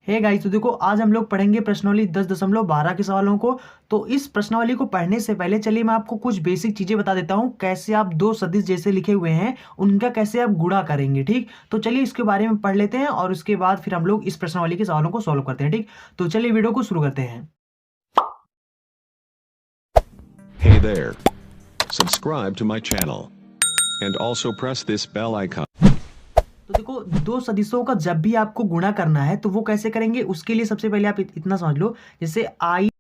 Hey guys, तो देखो आज हम लोग पढ़ेंगे प्रश्नावली 10.12 के सवालों को। तो इस प्रश्नावली को पढ़ने से पहले चलिए मैं आपको कुछ बेसिक चीजें बता देता हूँ, कैसे आप दो सदिश जैसे लिखे हुए हैं उनका कैसे आप गुणा करेंगे। ठीक, तो चलिए इसके बारे में पढ़ लेते हैं और उसके बाद फिर हम लोग इस प्रश्नावली के सवालों को सॉल्व करते हैं। ठीक, तो चलिए वीडियो को शुरू करते हैं। Hey there. Subscribe to my channel. And also press this bell icon. तो देखो, दो सदिशों का जब भी आपको गुणा करना है तो वो कैसे करेंगे, उसके लिए सबसे पहले आप इतना समझ लो, जैसे आई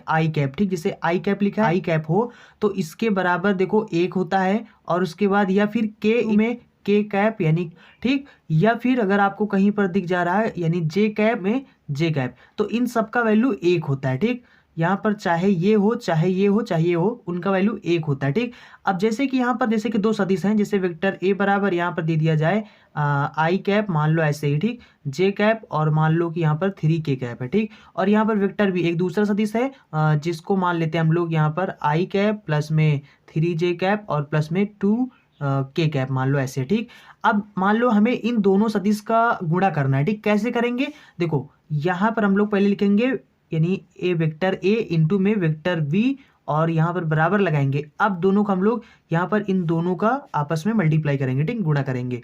आई कैप, ठीक, जैसे आई कैप लिखा है, आई कैप हो तो इसके बराबर देखो एक होता है, और उसके बाद या फिर के में के कैप यानी, ठीक, या फिर अगर आपको कहीं पर दिख जा रहा है यानी जे कैप में जे कैप, तो इन सब का वैल्यू एक होता है। ठीक, यहाँ पर चाहे ये हो चाहे ये हो चाहे ये हो, उनका वैल्यू एक होता है। ठीक, अब जैसे कि यहाँ पर जैसे कि दो सदिश हैं, जैसे वेक्टर ए बराबर यहाँ पर दे दिया जाए आई कैप, मान लो ऐसे ही, ठीक, जे कैप और मान लो कि यहाँ पर 3 के कैप है। ठीक, और यहाँ पर वेक्टर भी एक दूसरा सदिश है जिसको मान लेते हैं हम लोग यहाँ पर आई कैप प्लस में 3 जे कैप और प्लस में 2 के कैप, मान लो ऐसे। ठीक, अब मान लो हमें इन दोनों सदिश का गुणा करना है। ठीक, कैसे करेंगे, देखो यहाँ पर हम लोग पहले लिखेंगे यानी ए वेक्टर ए इंटू में वेक्टर बी, और यहाँ पर बराबर लगाएंगे। अब दोनों को हम लोग यहाँ पर इन दोनों का आपस में मल्टीप्लाई करेंगे, ठीक, गुणा करेंगे।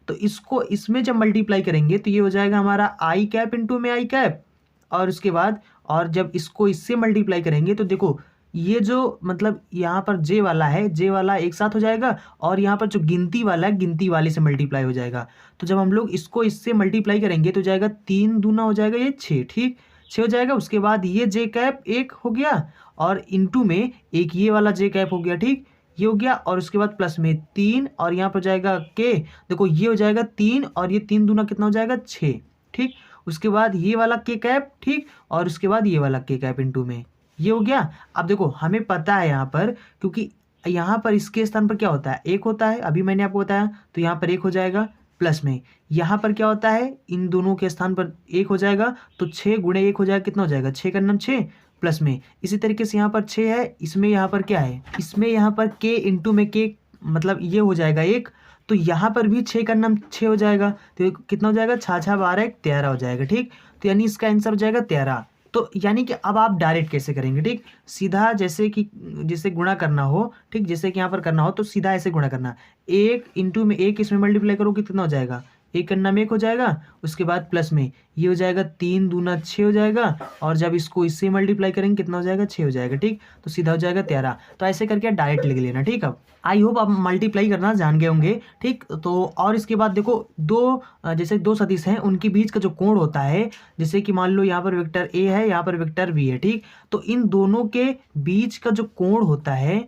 तो इसको इसमें जब मल्टीप्लाई करेंगे तो ये हो जाएगा हमारा आई कैप इंटू में आई कैप, और उसके बाद और जब इसको इससे मल्टीप्लाई करेंगे तो देखो ये जो मतलब यहाँ पर जे वाला है, जे वाला एक साथ हो जाएगा, और यहाँ पर जो गिनती वाला है गिनती वाले से मल्टीप्लाई हो जाएगा। तो जब हम लोग इसको इससे मल्टीप्लाई करेंगे तो जाएगा 3 दूना हो जाएगा ये 6, ठीक, 6 हो जाएगा। उसके बाद ये जे कैप एक हो गया और इंटू में एक ये वाला जे कैप हो गया, ठीक, ये हो गया, और उसके बाद प्लस में 3 और यहाँ पर जाएगा के, देखो ये हो जाएगा 3 और ये 3 दूना कितना हो जाएगा 6, ठीक, उसके बाद ये वाला के कैप, ठीक, और उसके बाद ये वाला के कैप इंटू में ये हो गया। अब देखो हमें पता है यहाँ पर, क्योंकि यहाँ पर इसके स्थान पर क्या होता है, एक होता है, अभी मैंने आपको बताया, तो यहाँ पर एक हो जाएगा, प्लस में यहाँ पर क्या होता है, इन दोनों के स्थान पर एक हो जाएगा, तो 6 गुणे 1 हो जाएगा, कितना हो जाएगा 6 का नाम 6, प्लस में इसी तरीके से यहाँ पर 6 है, इसमें यहाँ पर क्या है, इसमें यहाँ पर के इंटू में के मतलब ये हो जाएगा 1, तो यहाँ पर भी 6 का नाम 6 हो जाएगा, तो कितना हो जाएगा 6 6 12 13 हो जाएगा। ठीक, तो यानी इसका आंसर हो जाएगा 13। तो यानी कि अब आप डायरेक्ट कैसे करेंगे, ठीक, सीधा जैसे कि जैसे गुणा करना हो, ठीक, जैसे कि यहाँ पर करना हो तो सीधा ऐसे गुणा करना, 1 इंटू में 1 इसमें मल्टीप्लाई करो कितना हो जाएगा, 1 करना में 1 हो जाएगा, उसके बाद प्लस में ये हो जाएगा 3 दूना 6 हो जाएगा, और जब इसको इससे मल्टीप्लाई करेंगे कितना हो जाएगा 6 हो जाएगा, ठीक, तो सीधा हो जाएगा 13। तो ऐसे करके डायरेक्ट लिख लेना। ठीक, अब आई होप आप मल्टीप्लाई करना जान गए होंगे। ठीक, तो और इसके बाद देखो दो जैसे दो सदिश हैं उनके बीच का जो कोण होता है, जैसे कि मान लो यहाँ पर वेक्टर ए है, यहाँ पर वेक्टर बी है, ठीक, तो इन दोनों के बीच का जो कोण होता है,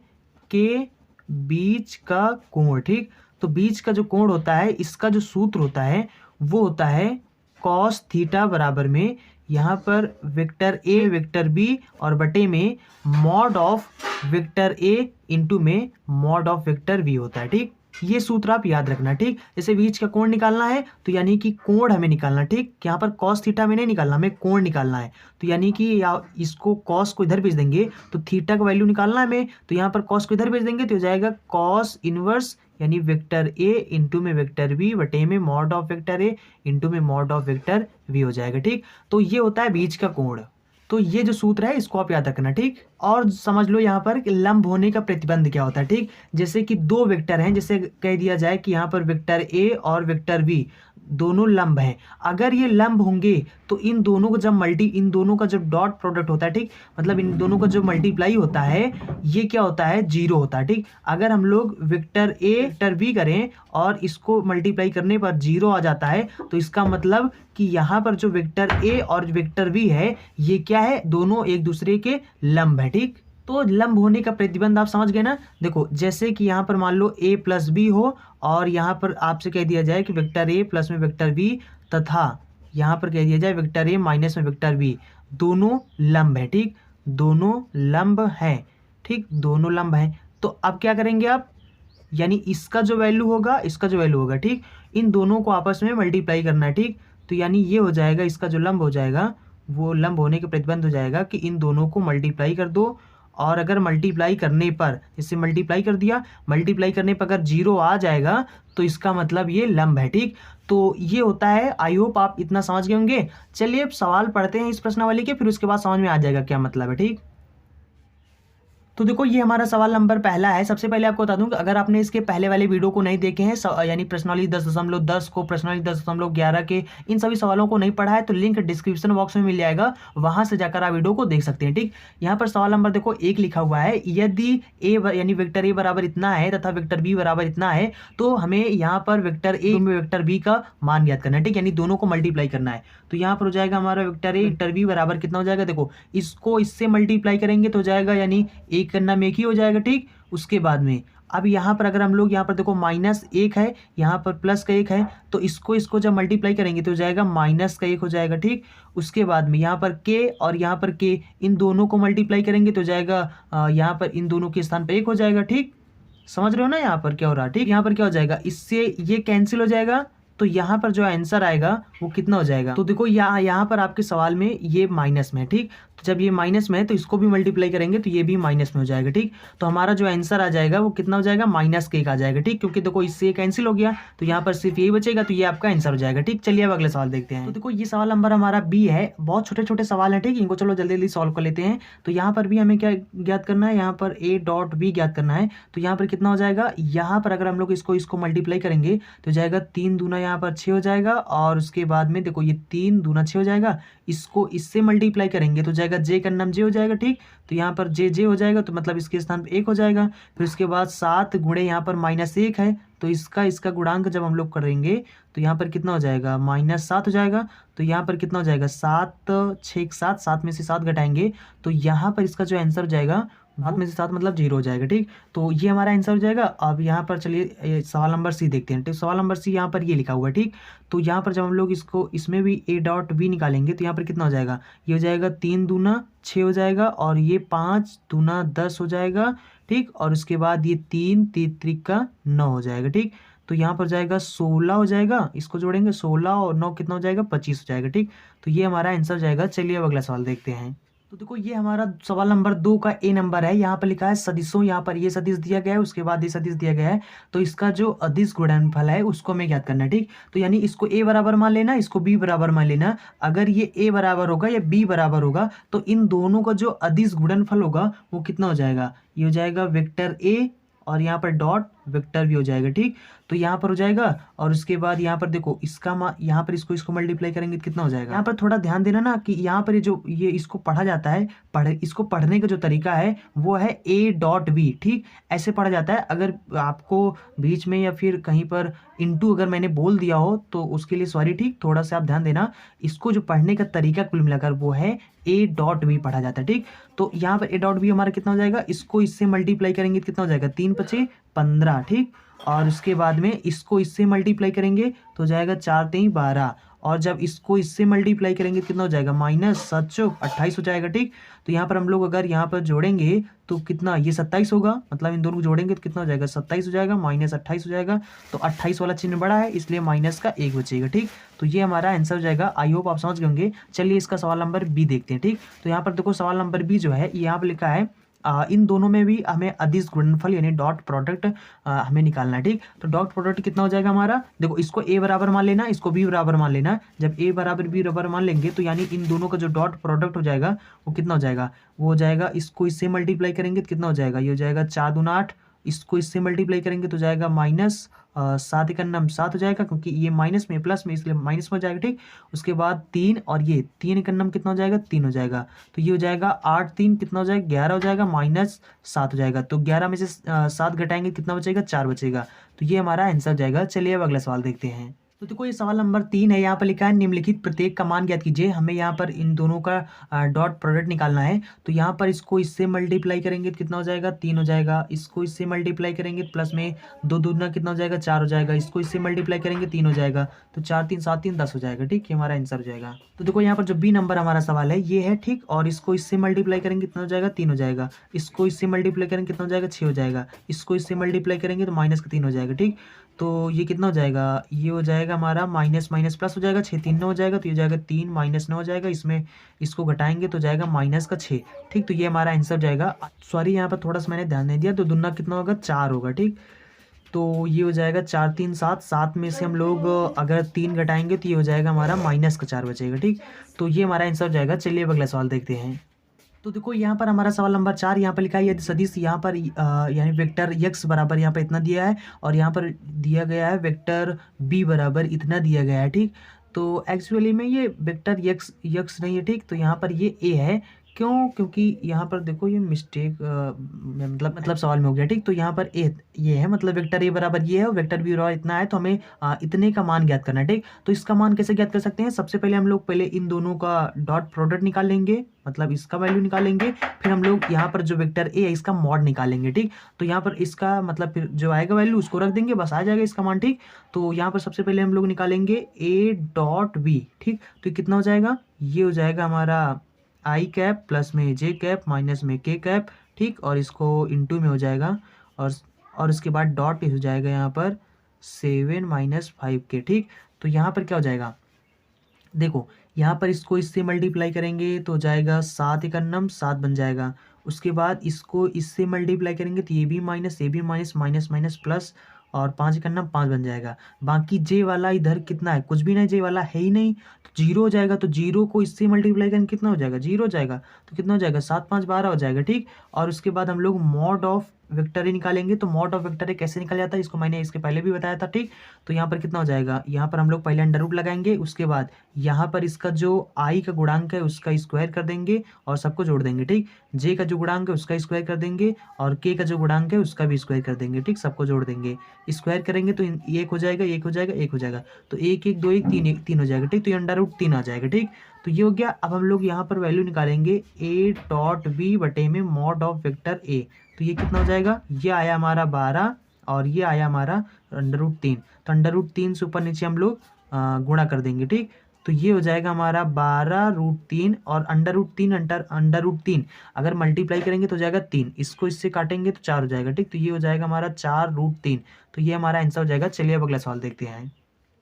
के बीच का कोण, ठीक, तो बीच का जो कोण होता है इसका जो सूत्र होता है वो होता है कॉस थीटा बराबर में यहाँ पर वेक्टर ए वेक्टर बी और बटे में mod of vector A into में मॉड ऑफ वेक्टर बी होता है। ठीक, ये सूत्र आप याद रखना। ठीक, जैसे बीच का कोण निकालना है तो यानी कि कोण हमें निकालना, ठीक, यहाँ पर कॉस थीटा में नहीं निकालना, हमें कोण निकालना है, तो यानी कि इसको कॉस को इधर भेज देंगे तो थीटा का वैल्यू निकालना है हमें, तो यहाँ पर कॉस को इधर भेज देंगे तो हो जाएगा कॉस इनवर्स यानी वेक्टर ए इंटू में वेक्टर बी बटे में mod of vector A into में मॉड ऑफ वेक्टर बी हो जाएगा। ठीक, तो ये होता है बीच का कोण। तो ये जो सूत्र है इसको आप याद रखना। ठीक, और समझ लो यहाँ पर लंब होने का प्रतिबंध क्या होता है। ठीक, जैसे कि दो वेक्टर हैं, जैसे कह दिया जाए कि यहाँ पर वेक्टर ए और वेक्टर बी दोनों लंब हैं, अगर ये लंब होंगे तो इन दोनों का जब डॉट प्रोडक्ट होता है, ठीक, मतलब इन दोनों का जो मल्टीप्लाई होता है ये क्या होता है, 0 होता है। ठीक, अगर हम लोग वेक्टर ए वेक्टर बी करें और इसको मल्टीप्लाई करने पर 0 आ जाता है तो इसका मतलब कि यहाँ पर जो वेक्टर ए और वेक्टर बी है ये क्या है, दोनों एक दूसरे के लंब है। ठीक, तो लंब होने का प्रतिबंध आप समझ गए ना। देखो जैसे कि यहाँ पर मान लो a प्लस बी हो और यहाँ पर आपसे कह दिया जाए कि वेक्टर a प्लस में वेक्टर b तथा यहाँ पर कह दिया जाए वेक्टर a माइनस में वेक्टर b, दोनों लंब है। ठीक, दोनों लंब हैं, ठीक, दोनों लंब हैं। तो अब क्या करेंगे आप, यानी इसका जो वैल्यू होगा इसका जो वैल्यू होगा, ठीक, इन दोनों को आपस में मल्टीप्लाई करना है। ठीक, तो यानी ये हो जाएगा, इसका जो लंब हो जाएगा वो लंब होने के प्रतिबंध हो जाएगा कि इन दोनों को मल्टीप्लाई कर दो और अगर मल्टीप्लाई करने पर, इससे मल्टीप्लाई कर दिया, मल्टीप्लाई करने पर अगर 0 आ जाएगा तो इसका मतलब ये लंब है। ठीक, तो ये होता है। आई होप आप इतना समझ गए होंगे। चलिए अब सवाल पढ़ते हैं इस प्रश्नावली के, फिर उसके बाद समझ में आ जाएगा क्या मतलब है। ठीक, तो देखो ये हमारा सवाल नंबर पहला है। सबसे पहले आपको बता दूं कि अगर आपने इसके पहले वाले वीडियो को नहीं देखे हैं, यानी प्रश्नावली 10.10 को, प्रश्नावली 10.11 के, इन सभी सवालों को नहीं पढ़ा है तो लिंक डिस्क्रिप्शन बॉक्स में मिल जाएगा, वहां से जाकर आप वीडियो को देख सकते हैं। ठीक, यहाँ पर सवाल नंबर देखो 1 लिखा हुआ है, यदि ए यानी वेक्टर ए बराबर इतना है तथा वेक्टर बी बराबर इतना है तो हमें यहाँ पर वेक्टर ए में वेक्टर बी का मान ज्ञात करना है। ठीक, यानी दोनों को मल्टीप्लाई करना है। तो यहाँ पर हो जाएगा हमारा वेक्टर ए वेक्टर बी बराबर कितना हो जाएगा, देखो इसको इससे मल्टीप्लाई करेंगे तो हो जाएगा, यानी एक करना में एक ही हो जाएगा। ठीक, उसके बाद में अब यहाँ पर अगर हम लोग यहाँ पर देखो -1 है, यहाँ पर +1 है, तो इसको जब मल्टीप्लाई करेंगे तो हो जाएगा -1 हो जाएगा। ठीक, उसके बाद में यहाँ पर k और यहाँ पर k, इन दोनों को मल्टीप्लाई करेंगे तो हो जाएगा यहाँ पर इन दोनों के स्थान पर 1 हो जाएगा। ठीक, समझ रहे हो ना यहाँ पर क्या हो रहा है। ठीक, यहाँ पर क्या हो जाएगा, इससे ये कैंसिल हो जाएगा, तो यहाँ पर जो आंसर आएगा वो कितना हो जाएगा। तो देखो यहाँ पर आपके सवाल में ये माइनस में है। ठीक, तो जब ये माइनस में है तो इसको भी मल्टीप्लाई करेंगे तो ये भी माइनस में हो जाएगा। ठीक, तो हमारा जो आंसर आ जाएगा वो कितना हो जाएगा, -1 आ जाएगा। ठीक, क्योंकि देखो इससे कैंसिल हो गया तो यहाँ पर सिर्फ यही बचेगा, तो ये आपका आंसर हो जाएगा। ठीक, चलिए अब अगले सवाल देखते हैं। तो देखो ये सवाल नंबर हमारा बी है। बहुत छोटे छोटे सवाल है। ठीक, इनको चलो जल्दी जल्दी सॉल्व कर लेते हैं। तो यहाँ पर भी हमें क्या ज्ञात करना है, यहाँ पर a डॉट b ज्ञात करना है। तो यहाँ पर कितना हो जाएगा, यहाँ पर अगर हम लोग इसको मल्टीप्लाई करेंगे तो जाएगा 3 दूना यहाँ पर 6 हो जाएगा, और उसके बाद में देखो ये 3 दूना 6 हो जाएगा, इसको इससे मल्टीप्लाई करेंगे तो जाएगा j का नाम j हो जाएगा। ठीक, तो यहाँ पर j हो जाएगा, तो मतलब इसके स्थान पे 1 हो जाएगा। फिर उसके बाद 7 गुणे यहाँ पर -1 है, तो इसका गुणांक जब हम लोग करेंगे तो यहाँ पर कितना हो जाएगा, -7 हो जाएगा। तो यहाँ पर कितना हो जाएगा, 7 6 7, 7 में से 7 घटाएंगे तो यहाँ पर इसका जो आंसर हो जाएगा 7 में से 7 मतलब 0 हो जाएगा। ठीक, तो ये हमारा आंसर हो जाएगा। अब यहाँ पर चलिए सवाल नंबर सी देखते हैं। तो सवाल नंबर सी यहाँ पर ये लिखा हुआ है। ठीक, तो यहाँ पर जब हम लोग इसमें भी a डॉट b निकालेंगे तो यहाँ पर कितना हो जाएगा, ये हो जाएगा 3 दूना 6 हो जाएगा, और ये 5 दूना 10 हो जाएगा। ठीक, और उसके बाद ये 3 3 9 हो जाएगा। ठीक, तो यहाँ पर जाएगा 16 हो जाएगा, इसको जोड़ेंगे 16 और 9 कितना हो जाएगा, 25 हो जाएगा। ठीक, तो ये हमारा आंसर हो जाएगा। चलिए अब अगला सवाल देखते हैं। तो देखो ये हमारा सवाल नंबर 2 का ए नंबर है। यहाँ पर लिखा है सदिशों, यहाँ पर ये सदिश दिया गया है, उसके बाद ये सदिश दिया गया है, तो इसका जो अदिश गुणनफल है उसको हमें ज्ञात करना है। ठीक, तो यानी इसको a बराबर मान लेना, इसको b बराबर मान लेना। अगर ये a बराबर होगा या b बराबर होगा तो इन दोनों का जो अदिश गुणनफल होगा वो कितना हो जाएगा, ये हो जाएगा वेक्टर a और यहाँ पर डॉट वेक्टर भी हो जाएगा। ठीक, तो यहाँ पर हो जाएगा, और उसके बाद यहाँ पर देखो इसका यहाँ पर इसको मल्टीप्लाई करेंगे तो कितना हो जाएगा। यहाँ पर थोड़ा ध्यान देना ना कि यहाँ पर ये इसको पढ़ा जाता है, इसको पढ़ने का जो तरीका है वो है a डॉट b। ठीक, ऐसे पढ़ा जाता है। अगर आपको बीच में या फिर कहीं पर इनटू अगर मैंने बोल दिया हो तो उसके लिए सॉरी। ठीक, थोड़ा सा आप ध्यान देना। इसको जो पढ़ने का तरीका कुल मिलाकर वो है a डॉट b पढ़ा जाता है। ठीक, तो यहाँ पर a डॉट b हमारा कितना हो जाएगा, इसको इससे मल्टीप्लाई करेंगे तो कितना हो जाएगा, 3 5 15। ठीक, और उसके बाद में इसको इससे मल्टीप्लाई करेंगे तो जाएगा 4 3 12, और जब इसको इससे मल्टीप्लाई करेंगे तो कितना हो जाएगा, -7 28 हो जाएगा। ठीक, तो यहाँ पर हम लोग अगर यहाँ पर जोड़ेंगे तो कितना, ये 27 होगा, मतलब इन दोनों को जोड़ेंगे तो कितना हो जाएगा, 27 हो जाएगा, -28 हो जाएगा। तो 28 वाला चिन्ह बड़ा है इसलिए माइनस का 1 बचेगा। ठीक, तो ये हमारा आंसर हो जाएगा। आई होप आप समझ गए होंगे। चलिए इसका सवाल नंबर बी देखते हैं। ठीक, तो यहाँ पर देखो सवाल नंबर बी जो है यहाँ पर लिखा है इन दोनों में भी हमें अदिश गुणनफल यानी डॉट प्रोडक्ट हमें निकालना है। ठीक, तो डॉट प्रोडक्ट कितना हो जाएगा हमारा, देखो इसको a बराबर मान लेना, इसको b बराबर मान लेना। जब a बराबर b बराबर मान लेंगे तो यानी इन दोनों का जो डॉट प्रोडक्ट हो जाएगा वो कितना हो जाएगा, वो हो जाएगा इसको इससे मल्टीप्लाई करेंगे तो कितना हो जाएगा, ये हो जाएगा 4 दूना 8, इसको इससे मल्टीप्लाई करेंगे तो जाएगा -7 का नाम 7 हो जाएगा, क्योंकि ये माइनस में प्लस में इसलिए माइनस में हो जाएगा। ठीक, उसके बाद 3 और ये 3 का नाम कितना हो जाएगा, 3 हो जाएगा। तो ये हो जाएगा 8 3 कितना हो जाएगा, 11 हो जाएगा, -7 हो जाएगा। तो 11 में से 7 घटाएंगे कितना बचेगा, 4 बचेगा। तो ये हमारा आंसर जाएगा। चलिए अब अगला सवाल देखते हैं। तो देखो ये सवाल नंबर 3 है। यहाँ पर लिखा है निम्नलिखित प्रत्येक का मान ज्ञात कीजिए। हमें यहाँ पर इन दोनों का डॉट प्रोडक्ट निकालना है। तो यहाँ पर इसको इससे मल्टीप्लाई करेंगे तो कितना हो जाएगा, 3 हो जाएगा। इसको इससे मल्टीप्लाई करेंगे तो प्लस में 2 दूना कितना हो जाएगा, 4 हो जाएगा। इसको इससे मल्टीप्लाई करेंगे 3 हो जाएगा। तो 4 3 7 3 10 हो जाएगा। ठीक, ये हमारा आंसर हो जाएगा। तो देखो यहाँ पर जो बी नंबर हमारा सवाल है ये है। ठीक, और इसको इससे मल्टीप्लाई करेंगे कितना हो जाएगा, 3 हो जाएगा। इसको इससे मल्टीप्लाई करेंगे कितना हो जाएगा, 6 हो जाएगा। इसको इससे मल्टीप्लाई करेंगे तो -3 हो जाएगा। ठीक, तो ये कितना हो जाएगा, ये हो जाएगा हमारा माइनस माइनस प्लस हो जाएगा, 6 3 9 हो जाएगा, तो ये हो जाएगा 3 माइनस 9 हो जाएगा, इसमें इसको घटाएंगे तो जाएगा माइनस का 6। ठीक, तो ये हमारा आंसर हो जाएगा। सॉरी यहाँ पर थोड़ा सा मैंने ध्यान नहीं दिया, तो दुना कितना होगा, 4 होगा। ठीक, तो ये हो जाएगा 4 3 7, 7 में से हम लोग अगर 3 घटाएंगे तो ये हो जाएगा हमारा माइनस का 4 बचेगा। ठीक, तो ये हमारा आंसर हो जाएगा। चलिए अब अगला सवाल देखते हैं। तो देखो यहाँ पर हमारा सवाल नंबर 4 यहाँ पर लिखा है, यदि सदिश यहाँ पर यानी वेक्टर x बराबर यहाँ पर इतना दिया है और यहाँ पर दिया गया है वेक्टर b बराबर इतना दिया गया है। ठीक, तो एक्चुअली में ये वेक्टर x नहीं है। ठीक, तो यहाँ पर ये a है। क्यों, क्योंकि यहाँ पर देखो ये मिस्टेक मतलब सवाल में हो गया। ठीक, तो यहाँ पर ए ये है, मतलब वेक्टर ए बराबर ये है और वेक्टर बी बराबर इतना है, तो हमें इतने का मान ज्ञात करना है। ठीक, तो इसका मान कैसे ज्ञात कर सकते हैं, सबसे पहले हम लोग पहले इन दोनों का डॉट प्रोडक्ट निकाल लेंगे, मतलब इसका वैल्यू निकालेंगे, फिर हम लोग यहाँ पर जो वेक्टर ए है इसका मॉड निकालेंगे। ठीक, तो यहाँ पर इसका मतलब फिर जो आएगा वैल्यू उसको रख देंगे, बस आ जाएगा इसका मान। ठीक, तो यहाँ पर सबसे पहले हम लोग निकालेंगे ए डॉट बी। ठीक, तो ये कितना हो जाएगा, ये हो जाएगा हमारा आई कैप प्लस में जे कैप माइनस में के कैप। ठीक, और इसको इंटू में हो जाएगा और उसके बाद डॉट हो जाएगा यहाँ पर 7 माइनस 5 के। ठीक, तो यहाँ पर क्या हो जाएगा, देखो यहाँ पर इसको इससे मल्टीप्लाई करेंगे तो जाएगा 7 एकन्नम 7 बन जाएगा। उसके बाद इसको इससे मल्टीप्लाई करेंगे तो ये भी माइनस माइनस माइनस प्लस और 5 एकन्नम 5 बन जाएगा। बाकी जे वाला इधर कितना है, कुछ भी नहीं, जे वाला है ही नहीं, तो जीरो हो जाएगा। तो जीरो को इससे मल्टीप्लाई करेंगे कितना हो जाएगा, जीरो हो जाएगा। तो कितना हो जाएगा, 7 5 12 हो जाएगा। ठीक, और उसके बाद हम लोग मॉड ऑफ वेक्टर ए निकालेंगे। तो मॉड ऑफ वेक्टर ए कैसे निकल जाता है, इसको मैंने इसके पहले भी बताया था। ठीक, तो यहाँ पर कितना हो जाएगा, यहाँ पर हम लोग पहले अंडर रूट लगाएंगे, उसके बाद यहाँ पर इसका जो आई का गुणांक है उसका स्क्वायर कर देंगे और सबको जोड़ देंगे। ठीक, जे का जो गुणांक है उसका स्क्वायर कर देंगे और के का जो गुणांक है उसका भी स्क्वायर कर देंगे। ठीक, सबको जोड़ देंगे, स्क्वायर करेंगे तो एक हो जाएगा, एक हो जाएगा, एक हो जाएगा, तो एक एक दो एक तीन, एक तीन हो जाएगा। ठीक, तो ये अंडर रूट 3 आ जाएगा। ठीक, तो ये हो गया। अब हम लोग यहाँ पर वैल्यू निकालेंगे ए डॉट बी बटे में मॉड ऑफ वेक्टर ए। तो ये कितना हो जाएगा, ये आया हमारा 12 और ये आया हमारा अंडर रूट 3। तो अंडर रूट 3 से ऊपर नीचे हम लोग गुणा कर देंगे। ठीक, तो ये हो जाएगा हमारा 12 रूट 3 और अंडर रूट 3 अंडर रूट 3 अगर मल्टीप्लाई करेंगे तो जाएगा 3, इसको इससे काटेंगे तो 4 हो जाएगा। ठीक, तो ये हो जाएगा हमारा 4 रूट 3। तो ये हमारा आंसर हो जाएगा। चलिए अब अगला सवाल देखते हैं।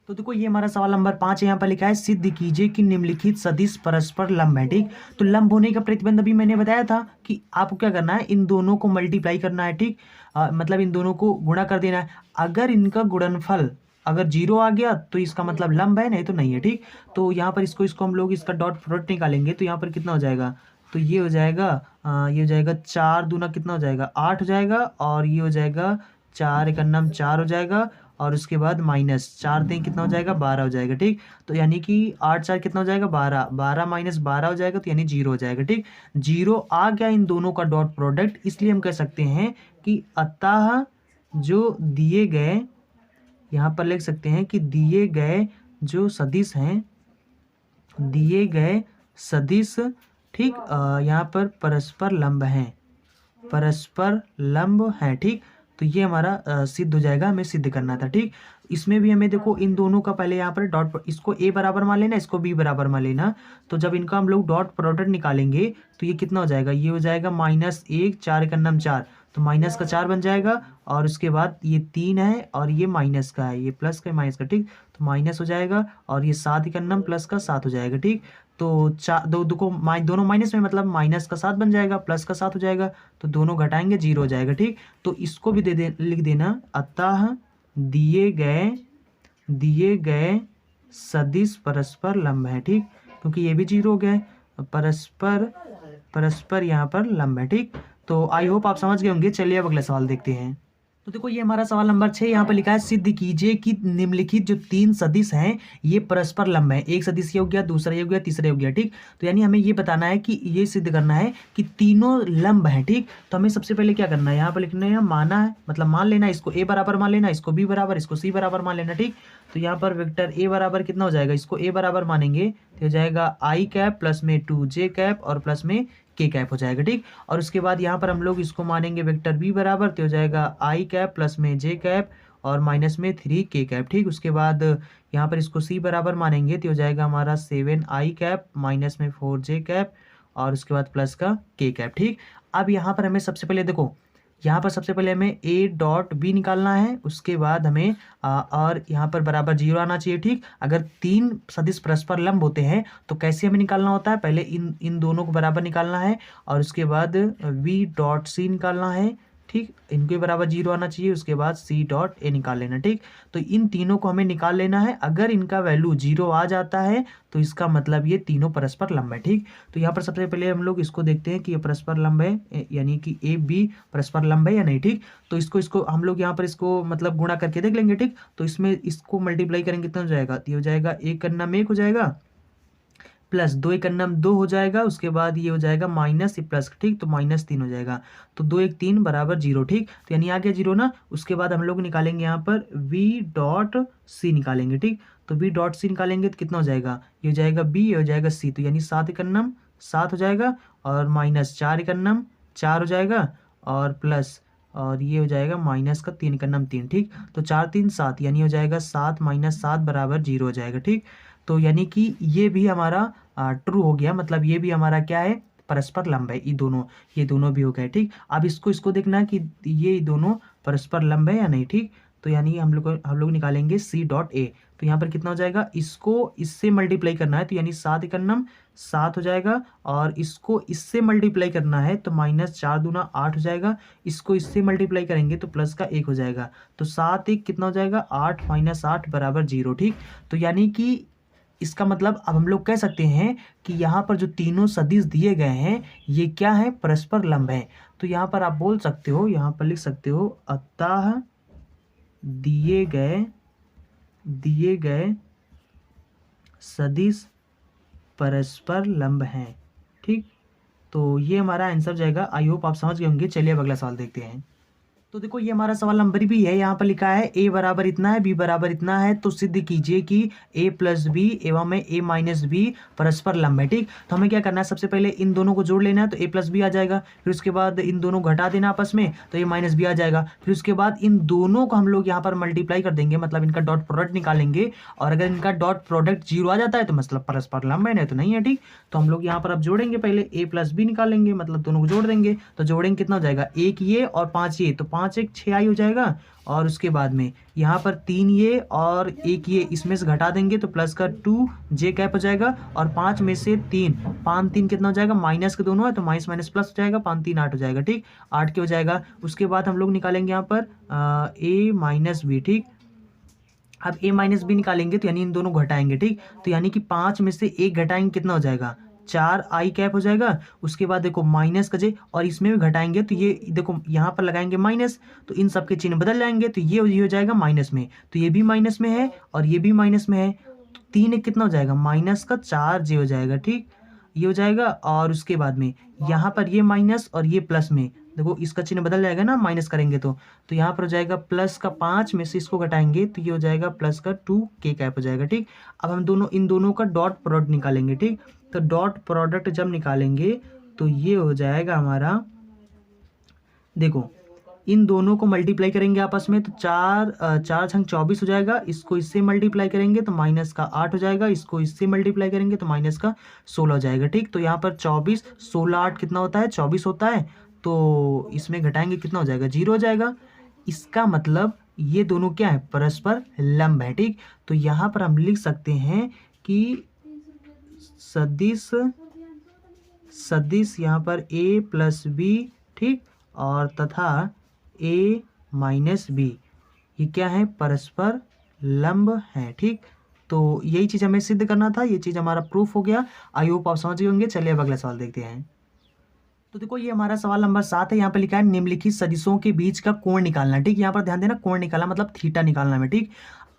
तो देखो ये हमारा सवाल नंबर 5 यहाँ पर लिखा है, सिद्ध कीजिए कि निम्नलिखित सदिश परस्पर लंब है। ठीक, तो लंब होने का प्रतिबंध अभी मैंने बताया था कि आपको क्या करना है, इन दोनों को मल्टीप्लाई करना है। ठीक, मतलब इन दोनों को गुणा कर देना है। अगर इनका गुणनफल अगर 0 आ गया तो इसका मतलब लंब है, नहीं तो नहीं है। ठीक, तो यहाँ पर इसको हम लोग इसका डॉट प्रोडक्ट निकालेंगे तो यहाँ पर कितना हो जाएगा, तो ये हो जाएगा ये हो जाएगा 4 दूना कितना हो जाएगा, 8 हो जाएगा, और ये हो जाएगा 4 एकन्नम 4 हो जाएगा, और उसके बाद माइनस 4 दें कितना हो जाएगा, 12 हो जाएगा। ठीक, तो यानी कि 8 4 कितना हो जाएगा, 12, 12 माइनस 12 हो जाएगा, तो यानी 0 हो जाएगा। ठीक, 0 आ गया इन दोनों का डॉट प्रोडक्ट, इसलिए हम कह सकते हैं कि अतः जो दिए गए, यहाँ पर लिख सकते हैं कि दिए गए जो सदिश हैं, दिए गए सदिश, ठीक, यहाँ पर परस्पर लंब हैं, परस्पर लंब है। ठीक, तो ये हमारा सिद्ध हो जाएगा, हमें सिद्ध करना था। ठीक, इसमें भी हमें देखो इन दोनों का पहले यहाँ पर डॉट, इसको ए बराबर मान लेना, इसको बी बराबर मान लेना। तो जब इनका हम लोग डॉट प्रोडक्ट निकालेंगे तो ये कितना हो जाएगा, ये हो जाएगा -1 4 एकन्नम 4, तो माइनस का 4 बन जाएगा, और उसके बाद ये 3 है और ये माइनस का है, ये प्लस का माइनस का। ठीक, तो माइनस हो जाएगा और ये 7 एकन्नम प्लस का 7 हो जाएगा। ठीक, तो दोनों माइनस में मतलब माइनस का 7 बन जाएगा, प्लस का 7 हो जाएगा, तो दोनों घटाएंगे 0 हो जाएगा। ठीक, तो इसको भी लिख देना, अतः दिए गए सदिश परस्पर लंब है। ठीक, क्योंकि ये भी 0 हो गए, परस्पर यहाँ पर लंब है। ठीक, तो आई होप आप समझ गए होंगे। चलिए अब अगला सवाल देखते हैं। तो देखो ये हमारा सवाल नंबर 6 यहाँ पर लिखा है, सिद्ध कीजिए कि निम्नलिखित जो 3 सदिश हैं ये परस्पर लंब है। एक सदिश ये हो गया, दूसरा ये हो गया, तीसरा हो गया। ठीक, तो यानी हमें ये बताना है कि ये सिद्ध करना है कि तीनों लंब हैं। ठीक, तो हमें सबसे पहले क्या करना है, यहाँ पर लिखना है माना है, मतलब मान लेना, इसको ए बराबर मान लेना, इसको बी बराबर, इसको सी बराबर मान लेना। ठीक, तो यहाँ पर वेक्टर ए बराबर कितना हो जाएगा, इसको ए बराबर मानेंगे तो हो जाएगा आई कैप प्लस में 2j कैप और प्लस में के कैप हो जाएगा। ठीक, और उसके बाद यहाँ पर हम लोग इसको मानेंगे वेक्टर बी बराबर, तो हो जाएगा आई कैप प्लस में जे कैप और माइनस में 3k कैप। ठीक, उसके बाद यहाँ पर इसको सी बराबर मानेंगे तो हो जाएगा हमारा 7i कैप माइनस में 4j कैप और उसके बाद प्लस का k कैप। ठीक, अब यहाँ पर हमें सबसे पहले देखो यहाँ पर सबसे पहले हमें a डॉट b निकालना है, उसके बाद हमें और यहाँ पर बराबर 0 आना चाहिए। ठीक, अगर तीन सदिश परस्पर लंब होते हैं तो कैसे हमें निकालना होता है, पहले इन दोनों को बराबर निकालना है और उसके बाद v डॉट c निकालना है। ठीक, इनके बराबर 0 आना चाहिए, उसके बाद c डॉट a निकाल लेना। ठीक, तो इन तीनों को हमें निकाल लेना है। अगर इनका वैल्यू 0 आ जाता है तो इसका मतलब ये तीनों परस्पर लंब है। ठीक, तो यहाँ पर सबसे पहले हम लोग इसको देखते हैं कि ये परस्पर लंब है, यानी कि ए बी परस्पर लंब है या नहीं। ठीक, तो इसको हम लोग यहाँ पर इसको मतलब गुणा करके देख लेंगे। ठीक, तो इसमें इसको मल्टीप्लाई करेंगे कितना हो जाएगा, तो ये हो जाएगा 1 का नाम 1 हो जाएगा प्लस 2 एक अन्नम 2 हो जाएगा, उसके बाद ये हो जाएगा माइनस ये प्लस। ठीक, तो -3 हो जाएगा, तो 2 1 3 बराबर 0। ठीक, तो यानी आ गया 0 ना। उसके बाद हम लोग निकालेंगे यहाँ पर v डॉट सी निकालेंगे। ठीक, तो v डॉट सी निकालेंगे तो कितना हो जाएगा, ये हो जाएगा b, ये हो जाएगा c, तो यानी 7 एक अन्नम 7 हो जाएगा और -4 एक अन्नम 4 हो जाएगा और प्लस और ये हो जाएगा माइनस का 3 का अन्नम 3। ठीक, तो 4 3 7 यानी हो जाएगा 7 - 7 बराबर 0 हो जाएगा। ठीक, तो यानी कि ये भी हमारा ट्रू हो गया, मतलब ये भी हमारा क्या है, परस्पर लंब है। ये दोनों भी हो गए। ठीक, अब इसको देखना है कि ये दोनों परस्पर लंब है या नहीं। ठीक, तो यानी हम लोग निकालेंगे c डॉट a, तो यहाँ पर कितना हो जाएगा, इसको इससे मल्टीप्लाई करना है तो यानी 7 एक अन्नम 7 हो जाएगा और इसको इससे मल्टीप्लाई करना है तो -4 दूना 8 हो जाएगा, इसको इससे मल्टीप्लाई करेंगे तो प्लस का 1 हो जाएगा, तो 7 1 कितना हो जाएगा 8 - 8 बराबर 0। ठीक, तो यानी कि इसका मतलब अब हम लोग कह सकते हैं कि यहाँ पर जो तीनों सदिश दिए गए हैं ये क्या है, परस्पर लंब है। तो यहाँ पर आप बोल सकते हो, यहाँ पर लिख सकते हो अतः दिए गए सदिश परस्पर लंब हैं। ठीक, तो ये हमारा आंसर जाएगा। आई होप आप समझ गए होंगे। चलिए अब अगला सवाल देखते हैं। तो देखो ये हमारा सवाल नंबर भी है, यहाँ पर लिखा है a बराबर इतना है, b बराबर इतना है, तो सिद्ध कीजिए कि a प्लस बी एवं a माइनस बी परस्पर लंब है। ठीक, तो हमें क्या करना है, सबसे पहले इन दोनों को जोड़ लेना है तो a प्लस बी आ जाएगा, फिर उसके बाद इन दोनों को घटा देना आपस में तो a माइनस बी आ जाएगा, फिर उसके बाद इन दोनों को हम लोग यहाँ पर मल्टीप्लाई कर देंगे, मतलब इनका डॉट प्रोडक्ट निकालेंगे और अगर इनका डॉट प्रोडक्ट 0 आ जाता है तो मतलब परस्पर लंब है, नहीं तो नहीं है। ठीक, तो हम लोग यहाँ पर अब जोड़ेंगे, पहले a प्लस बी निकालेंगे, मतलब दोनों को जोड़ देंगे, तो जोड़ेंगे कितना हो जाएगा, 1 ये और 5 ये, तो 5 1 6 आई हो जाएगा और उसके बाद में यहाँ पर 3 ये और 1 ये इसमें से घटा देंगे तो प्लस का 2 जे कैप हो जाएगा और 5 में से 3 5 3 कितना हो जाएगा, माइनस के दोनों है तो माइनस माइनस प्लस हो जाएगा, 5 3 8 हो जाएगा। ठीक, 8 के हो जाएगा। उसके बाद हम लोग निकालेंगे यहाँ पर a माइनस बी। ठीक, अब a माइनस बी निकालेंगे तो यानी इन दोनों को घटाएंगे। ठीक, तो यानी कि 5 में से 1 घटाएंगे कितना हो जाएगा, 4 आई कैप हो जाएगा। उसके बाद देखो माइनस का जे और इसमें भी घटाएंगे तो ये देखो यहाँ पर लगाएंगे माइनस, तो इन सब के चिन्ह बदल जाएंगे तो ये हो जाएगा माइनस में, तो ये भी माइनस में है और ये भी माइनस में है, तो 3 1 कितना हो जाएगा, माइनस का 4 जे हो जाएगा। ठीक, ये हो जाएगा और उसके बाद में यहाँ पर ये माइनस और ये प्लस में देखो इसका चिन्ह बदल जाएगा ना, माइनस करेंगे तो यहाँ पर हो जाएगा प्लस का 5 में से इसको घटाएंगे तो ये हो जाएगा प्लस का 2 के कैप हो जाएगा। ठीक, अब हम इन दोनों का डॉट प्रोडक्ट निकालेंगे। ठीक, तो डॉट प्रोडक्ट जब निकालेंगे तो ये हो जाएगा हमारा, देखो इन दोनों को मल्टीप्लाई करेंगे आपस में तो 4 छंग 24 हो जाएगा, इसको इससे मल्टीप्लाई करेंगे तो माइनस का 8 हो जाएगा, इसको इससे मल्टीप्लाई करेंगे तो माइनस का 16 हो जाएगा। ठीक, तो यहाँ पर 24 16 8 कितना होता है, 24 होता है, तो इसमें घटाएंगे कितना हो जाएगा, 0 हो जाएगा। इसका मतलब ये दोनों क्या है, परस्पर लंब है। ठीक, तो यहाँ पर हम लिख सकते हैं कि सदिश यहाँ पर a प्लस बी, ठीक, और तथा a माइनस बी ये क्या है, परस्पर लंब है। ठीक, तो यही चीज़ हमें सिद्ध करना था, ये चीज़ हमारा प्रूफ हो गया। आई होप आप समझ गए होंगे। चलिए अब अगला सवाल देखते हैं। तो देखो ये हमारा सवाल नंबर 7 है, यहाँ पर लिखा है निम्नलिखित सदिशों के बीच का कोण निकालना। ठीक, यहाँ पर ध्यान देना, कोण निकालना मतलब थीटा निकालना है। ठीक,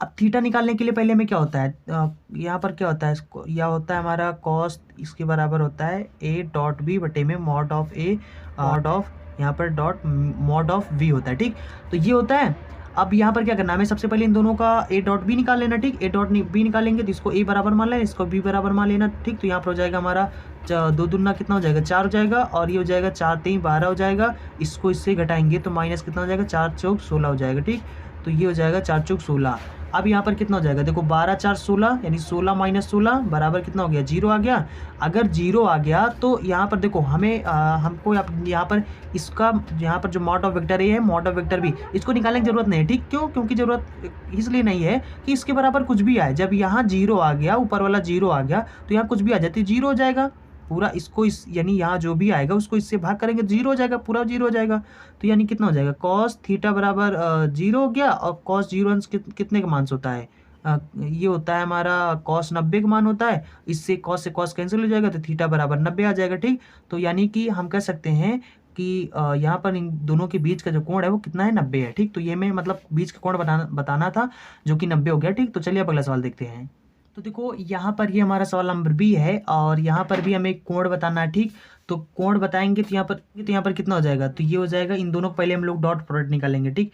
अब थीटा निकालने के लिए पहले में क्या होता है, यहाँ पर क्या होता है, यह होता है हमारा कॉस, इसके बराबर होता है a डॉट बी बटे में mod of a mod of यहाँ पर डॉट मॉड ऑफ v होता है। ठीक, तो ये होता है। अब यहाँ पर क्या करना है, हमें सबसे पहले इन दोनों का a डॉट बी निकाल लेना। ठीक, a डॉट बी निकालेंगे तो इसको a बराबर मान लेना, इसको b बराबर मान लेना। ठीक, तो यहाँ पर हो जाएगा हमारा 2 दूना कितना हो जाएगा, 4 हो जाएगा और ये हो जाएगा 4 3 12 हो जाएगा, इसको इससे घटाएंगे तो माइनस कितना हो जाएगा, 4 चौक 16 हो जाएगा। ठीक, तो ये हो जाएगा 4 चौक 16। अब यहाँ पर कितना हो जाएगा, देखो 12 4 16 यानी 16 माइनस 16 बराबर कितना हो गया, 0 आ गया। अगर 0 आ गया तो यहाँ पर देखो हमें हमको यहाँ पर इसका यहाँ पर जो मॉड ऑफ वेक्टर ए है, मॉड ऑफ वेक्टर बी, इसको निकालने की जरूरत नहीं है, ठीक। क्यों? क्योंकि जरूरत इसलिए नहीं है कि इसके बराबर कुछ भी आए। जब यहाँ 0 आ गया, ऊपर वाला 0 आ गया, तो यहाँ कुछ भी आ जाती है 0 हो जाएगा पूरा। इसको इस यानी यहाँ जो भी आएगा उसको इससे भाग करेंगे 0 हो जाएगा, पूरा 0 हो जाएगा। तो यानी कितना हो जाएगा, कॉस थीटा बराबर 0 हो गया। और कॉस 0 अंश कितने का मान होता है, ये होता है हमारा कॉस 90 का मान होता है। इससे कॉस कैंसिल हो जाएगा तो थीटा बराबर 90 आ जाएगा, ठीक। तो यानी कि हम कह सकते हैं कि यहाँ पर इन दोनों के बीच का जो कोण है वो कितना है, 90 है, ठीक। तो ये मैं मतलब बीच का कोण बताना था जो कि 90 हो गया, ठीक। तो चलिए अब अगला सवाल देखते हैं। तो देखो यहाँ पर ये हमारा सवाल नंबर बी है और यहाँ पर भी हमें कोण बताना है, ठीक। तो कोण बताएंगे तो यहाँ पर कितना हो जाएगा, तो ये हो जाएगा, इन दोनों को पहले हम लोग डॉट प्रोडक्ट निकालेंगे, ठीक।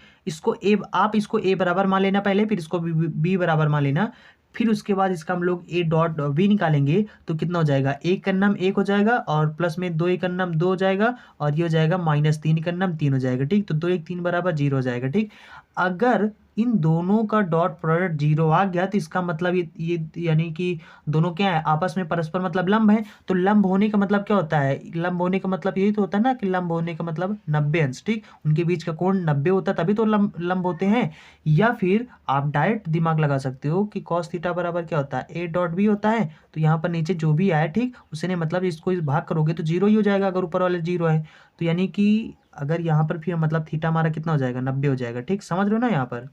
आप इसको ए बराबर मान लेना पहले, फिर इसको बी बराबर मान लेना, फिर उसके बाद इसका हम लोग ए डॉट बी निकालेंगे। तो कितना हो जाएगा, एक का नाम 1 हो जाएगा और प्लस में 2 का नाम 2 हो जाएगा और ये हो जाएगा माइनस 3 का नाम 3 हो जाएगा, ठीक। तो 2 1 3 बराबर 0 हो जाएगा, ठीक। अगर इन दोनों का डॉट प्रोडक्ट 0 आ गया तो इसका मतलब ये यानी कि दोनों क्या है, आपस में परस्पर मतलब लंब है। तो लंब होने का मतलब क्या होता है, लंब होने का मतलब यही तो होता है ना कि लंब होने का मतलब 90 अंश, ठीक। उनके बीच का कोण 90 होता है तभी तो लंब होते हैं। या फिर आप डायरेक्ट दिमाग लगा सकते हो कि कॉस थीटा बराबर क्या होता है, ए डॉट बी होता है। तो यहाँ पर नीचे जो भी आया, ठीक, उसने मतलब इसको इस भाग करोगे तो 0 ही हो जाएगा अगर ऊपर वाले 0 है। तो यानी कि अगर यहाँ पर फिर मतलब थीटा हमारा कितना हो जाएगा, 90 हो जाएगा, ठीक। समझ रहे हो ना, यहाँ पर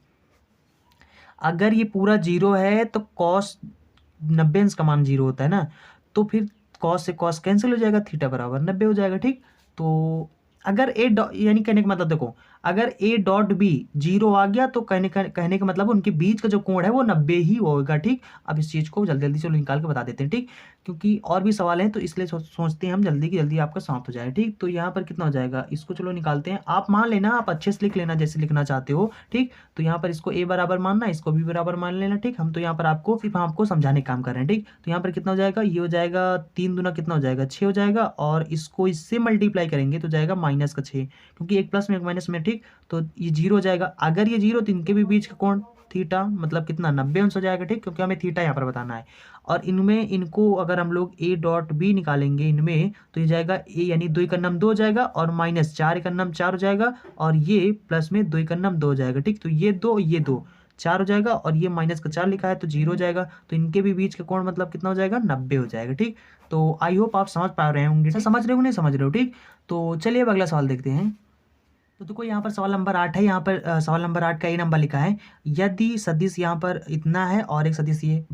अगर ये पूरा 0 है तो कॉस 90 अंश का मान 0 होता है ना, तो फिर कॉस से कॉस कैंसिल हो जाएगा, थीटा बराबर 90 हो जाएगा, ठीक। तो अगर ए डॉट यानी कहने का मतलब देखो, अगर ए डॉट बी 0 आ गया तो कहने का मतलब उनके बीच का जो कोण है वो 90 ही होगा, ठीक। अब इस चीज़ को जल्दी जल्दी चलो निकाल के बता देते हैं, ठीक, क्योंकि और भी सवाल हैं तो इसलिए सोचते हैं हम जल्दी की जल्दी आपका समाप्त हो जाए, ठीक। तो यहाँ पर कितना हो जाएगा, इसको चलो निकालते हैं। आप मान लेना, आप अच्छे से लिख लेना जैसे लिखना चाहते हो, ठीक। तो यहाँ पर इसको ए बराबर मानना, इसको बी बराबर मान लेना, ठीक। हम तो यहाँ पर सिर्फ आपको समझाने का काम कर रहे हैं, ठीक। तो यहाँ पर कितना हो जाएगा, ये हो जाएगा 3 दूना कितना हो जाएगा, 6 हो जाएगा और इसको इससे मल्टीप्लाई करेंगे तो जाएगा माइनस का 6, क्योंकि एक प्लस में एक माइनस में, ठीक। तो ये 0 हो जाएगा। अगर ये 0 तो इनके भी बीच का कोण थीटा मतलब कितना, 90 अंश हो जाएगा, ठीक, क्योंकि हमें थीटा यहाँ पर बताना है। और इनमें इनको अगर हम लोग ए डॉट बी निकालेंगे इनमें तो ये जाएगा ए यानी 2 का नाम 2 हो जाएगा और माइनस 4 का नाम 4 हो जाएगा और ये प्लस में 2 का नाम 2 हो जाएगा, ठीक। तो ये 2 4 हो जाएगा और ये माइनस का 4 लिखा है तो 0 हो जाएगा। तो इनके भी बीच का कोण मतलब कितना हो जाएगा, 90 हो जाएगा, ठीक। तो आई होप आप समझ पा रहे होंगे, समझ रहे हो नहीं समझ रहे हो, ठीक। तो चलिए अब अगला सवाल देखते हैं। तो देखो यहाँ पर सवाल नंबर 8 है। यहाँ पर सवाल नंबर 8 का ए नंबर लिखा है, यदि सदिश यहाँ पर इतना है और एक सदिश ये,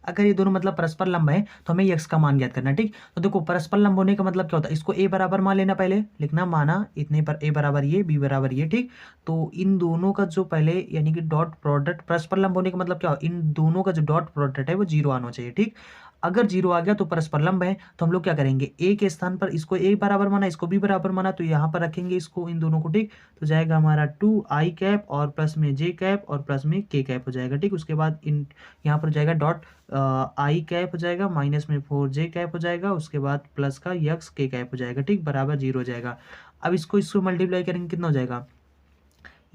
अगर ये दोनों मतलब परस्पर लंब है तो हमें x का मान ज्ञात करना है, ठीक। तो देखो परस्पर लंब होने का मतलब क्या होता है, इसको a बराबर मान लेना, पहले लिखना माना इतने पर a बराबर ये, b बराबर ये, ठीक। तो इन दोनों का जो पहले यानी कि डॉट प्रोडक्ट, परस्पर लंब होने का मतलब क्या हो, इन दोनों का जो डॉट प्रोडक्ट है वो 0 आना चाहिए, ठीक। अगर 0 आ गया तो परस्पर लंब है। तो हम लोग क्या करेंगे, a के स्थान पर इसको a बराबर माना, इसको b बराबर माना, तो यहाँ पर रखेंगे इसको इन दोनों को, ठीक। तो जाएगा हमारा 2i कैप और प्लस में j कैप और प्लस में k कैप हो जाएगा, ठीक। उसके बाद इन यहाँ पर जाएगा डॉट i कैप हो जाएगा, माइनस में 4j कैप हो जाएगा, उसके बाद प्लस का यक्स k कैप हो जाएगा, ठीक, बराबर 0 हो जाएगा। अब इसको मल्टीप्लाई करेंगे कितना हो जाएगा,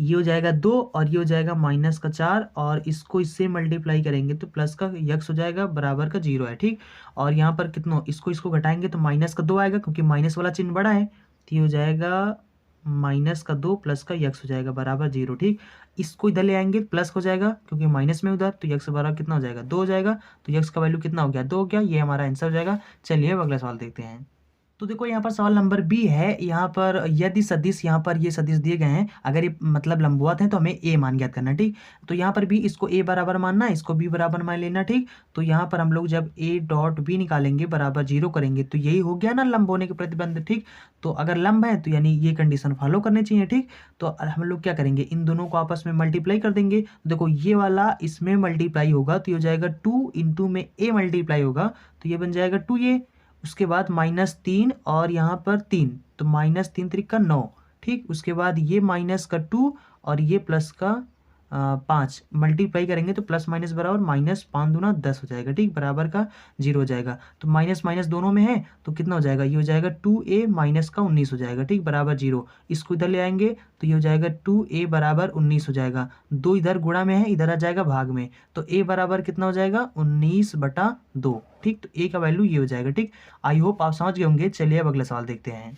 ये हो जाएगा 2 और ये हो जाएगा माइनस का 4 और इसको इससे मल्टीप्लाई करेंगे तो प्लस का यक्स हो जाएगा बराबर का 0 है, ठीक। और यहाँ पर कितना, इसको घटाएंगे तो माइनस का 2 आएगा क्योंकि माइनस वाला चिन्ह बड़ा है। तो ये हो जाएगा माइनस का 2 प्लस का यक्स हो जाएगा बराबर 0, ठीक। इसको इधर ले आएंगे प्लस हो जाएगा क्योंकि माइनस में उधर, तो यक्स बराबर कितना हो जाएगा, 2 हो जाएगा। तो यक्स का वैल्यू कितना हो गया, 2 हो गया। ये हमारा आंसर हो जाएगा। चलिए अब अगला सवाल देखते हैं। तो देखो यहाँ पर सवाल नंबर बी है। यहाँ पर यदि सदिश, यहाँ पर ये सदिश दिए गए हैं, अगर ये मतलब लंबवत हैं तो हमें ए मान ज्ञात करना, ठीक। तो यहाँ पर भी इसको ए बराबर मानना, इसको बी बराबर मान लेना, ठीक। तो यहाँ पर हम लोग जब ए डॉट बी निकालेंगे बराबर 0 करेंगे तो यही हो गया ना लंब होने के प्रतिबंध, ठीक। तो अगर लंब है तो यानी ये कंडीशन फॉलो करनी चाहिए, ठीक। तो हम लोग क्या करेंगे, इन दोनों को आपस में मल्टीप्लाई कर देंगे। तो देखो ये वाला इसमें मल्टीप्लाई होगा तो ये हो जाएगा 2 इंटू में ए मल्टीप्लाई होगा तो ये बन जाएगा 2a, उसके बाद -3 और यहाँ पर 3, तो -3 3 का 9, ठीक। उसके बाद ये माइनस का 2 और ये प्लस का 5 मल्टीप्लाई करेंगे तो प्लस माइनस बराबर माइनस 5 दूना 10 हो जाएगा, ठीक, बराबर का 0 हो जाएगा। तो माइनस माइनस दोनों में है तो कितना हो जाएगा, ये हो जाएगा 2a माइनस का 19 हो जाएगा, ठीक, बराबर 0। इसको इधर ले आएंगे तो ये हो जाएगा 2a बराबर 19 हो जाएगा। 2 इधर गुणा में है, इधर आ जाएगा भाग में, तो a बराबर कितना हो जाएगा 19/2, ठीक। तो a का वैल्यू ये हो जाएगा, ठीक। आई होप आप समझ गए होंगे। चलिए अब अगला सवाल देखते हैं।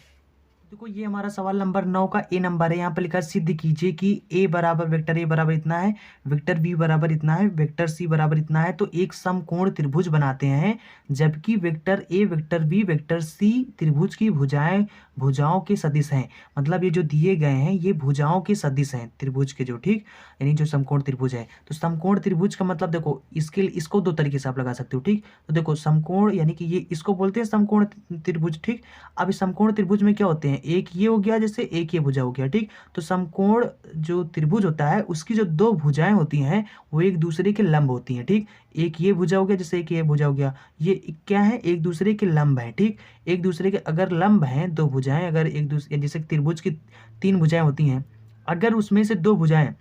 देखो ये हमारा सवाल नंबर 9 का ए नंबर है। यहाँ पर लिखा है सिद्ध कीजिए कि ए बराबर वेक्टर ए बराबर इतना है, वेक्टर बी बराबर इतना है, वेक्टर सी बराबर इतना है, तो एक समकोण त्रिभुज बनाते हैं, जबकि vector A vector B vector C त्रिभुज की भुजाओं के सदिश हैं। मतलब ये जो दिए गए हैं ये भुजाओं के सदिश हैं त्रिभुज के, जो, ठीक, यानी जो समकोण त्रिभुज है। तो समकोण त्रिभुज का मतलब देखो इसको दो तरीके से आप लगा सकते हो, ठीक। तो देखो समकोण यानी कि ये इसको बोलते हैं समकोण त्रिभुज, ठीक। अब इस समकोण त्रिभुज में क्या होते हैं, एक ये हो गया, जैसे एक ये भुजा हो गया, ठीक। तो समकोण जो त्रिभुज होता है उसकी जो दो भुजाएं होती हैं वो एक दूसरे के लंब होती हैं, ठीक। एक ये भुजा हो गया, जैसे एक ये भुजा हो गया, ये क्या है, एक दूसरे के लंब है, ठीक। एक दूसरे के अगर लंब हैं दो भुजाएं, अगर एक दूसरे जैसे त्रिभुज की 3 भुजाएं होती हैं, अगर उसमें से 2 भुजाएं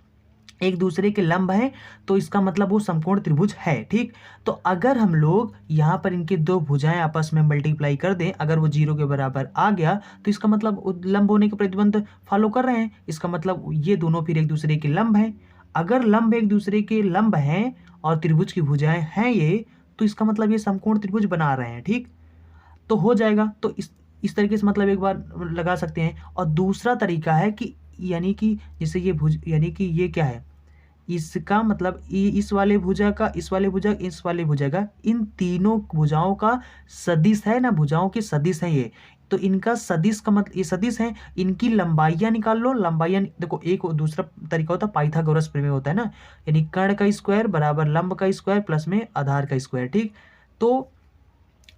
एक दूसरे के लंब है तो इसका मतलब वो समकोण त्रिभुज है, ठीक। तो अगर हम लोग यहाँ पर इनके 2 भुजाएं आपस में मल्टीप्लाई कर दें, अगर वो 0 के बराबर आ गया तो इसका मतलब वो लंब होने के प्रतिबंध फॉलो कर रहे हैं, इसका मतलब ये दोनों फिर एक दूसरे के लंब हैं। अगर लंब एक दूसरे के लंब हैं और त्रिभुज की भुजाएं हैं ये, तो इसका मतलब ये समकोण त्रिभुज बना रहे हैं, ठीक। तो हो जाएगा। तो इस तरीके से मतलब एक बार लगा सकते हैं। और दूसरा तरीका है कि यानी कि जैसे ये भुज यानी कि ये क्या है, इसका मतलब इस वाले भुजा का इस वाले भुजा इस वाले भुजा का इन तीनों भुजाओं का सदिश है ना, भुजाओं के सदिश है ये। तो इनका सदिश का मतलब ये सदिश है, इनकी लंबाइयां निकाल लो। लंबाइयां देखो, एक दूसरा तरीका होता है पाइथागोरस प्रमेय होता है ना, यानी कर्ण का स्क्वायर बराबर लंब का स्क्वायर प्लस में आधार का स्क्वायर, ठीक। तो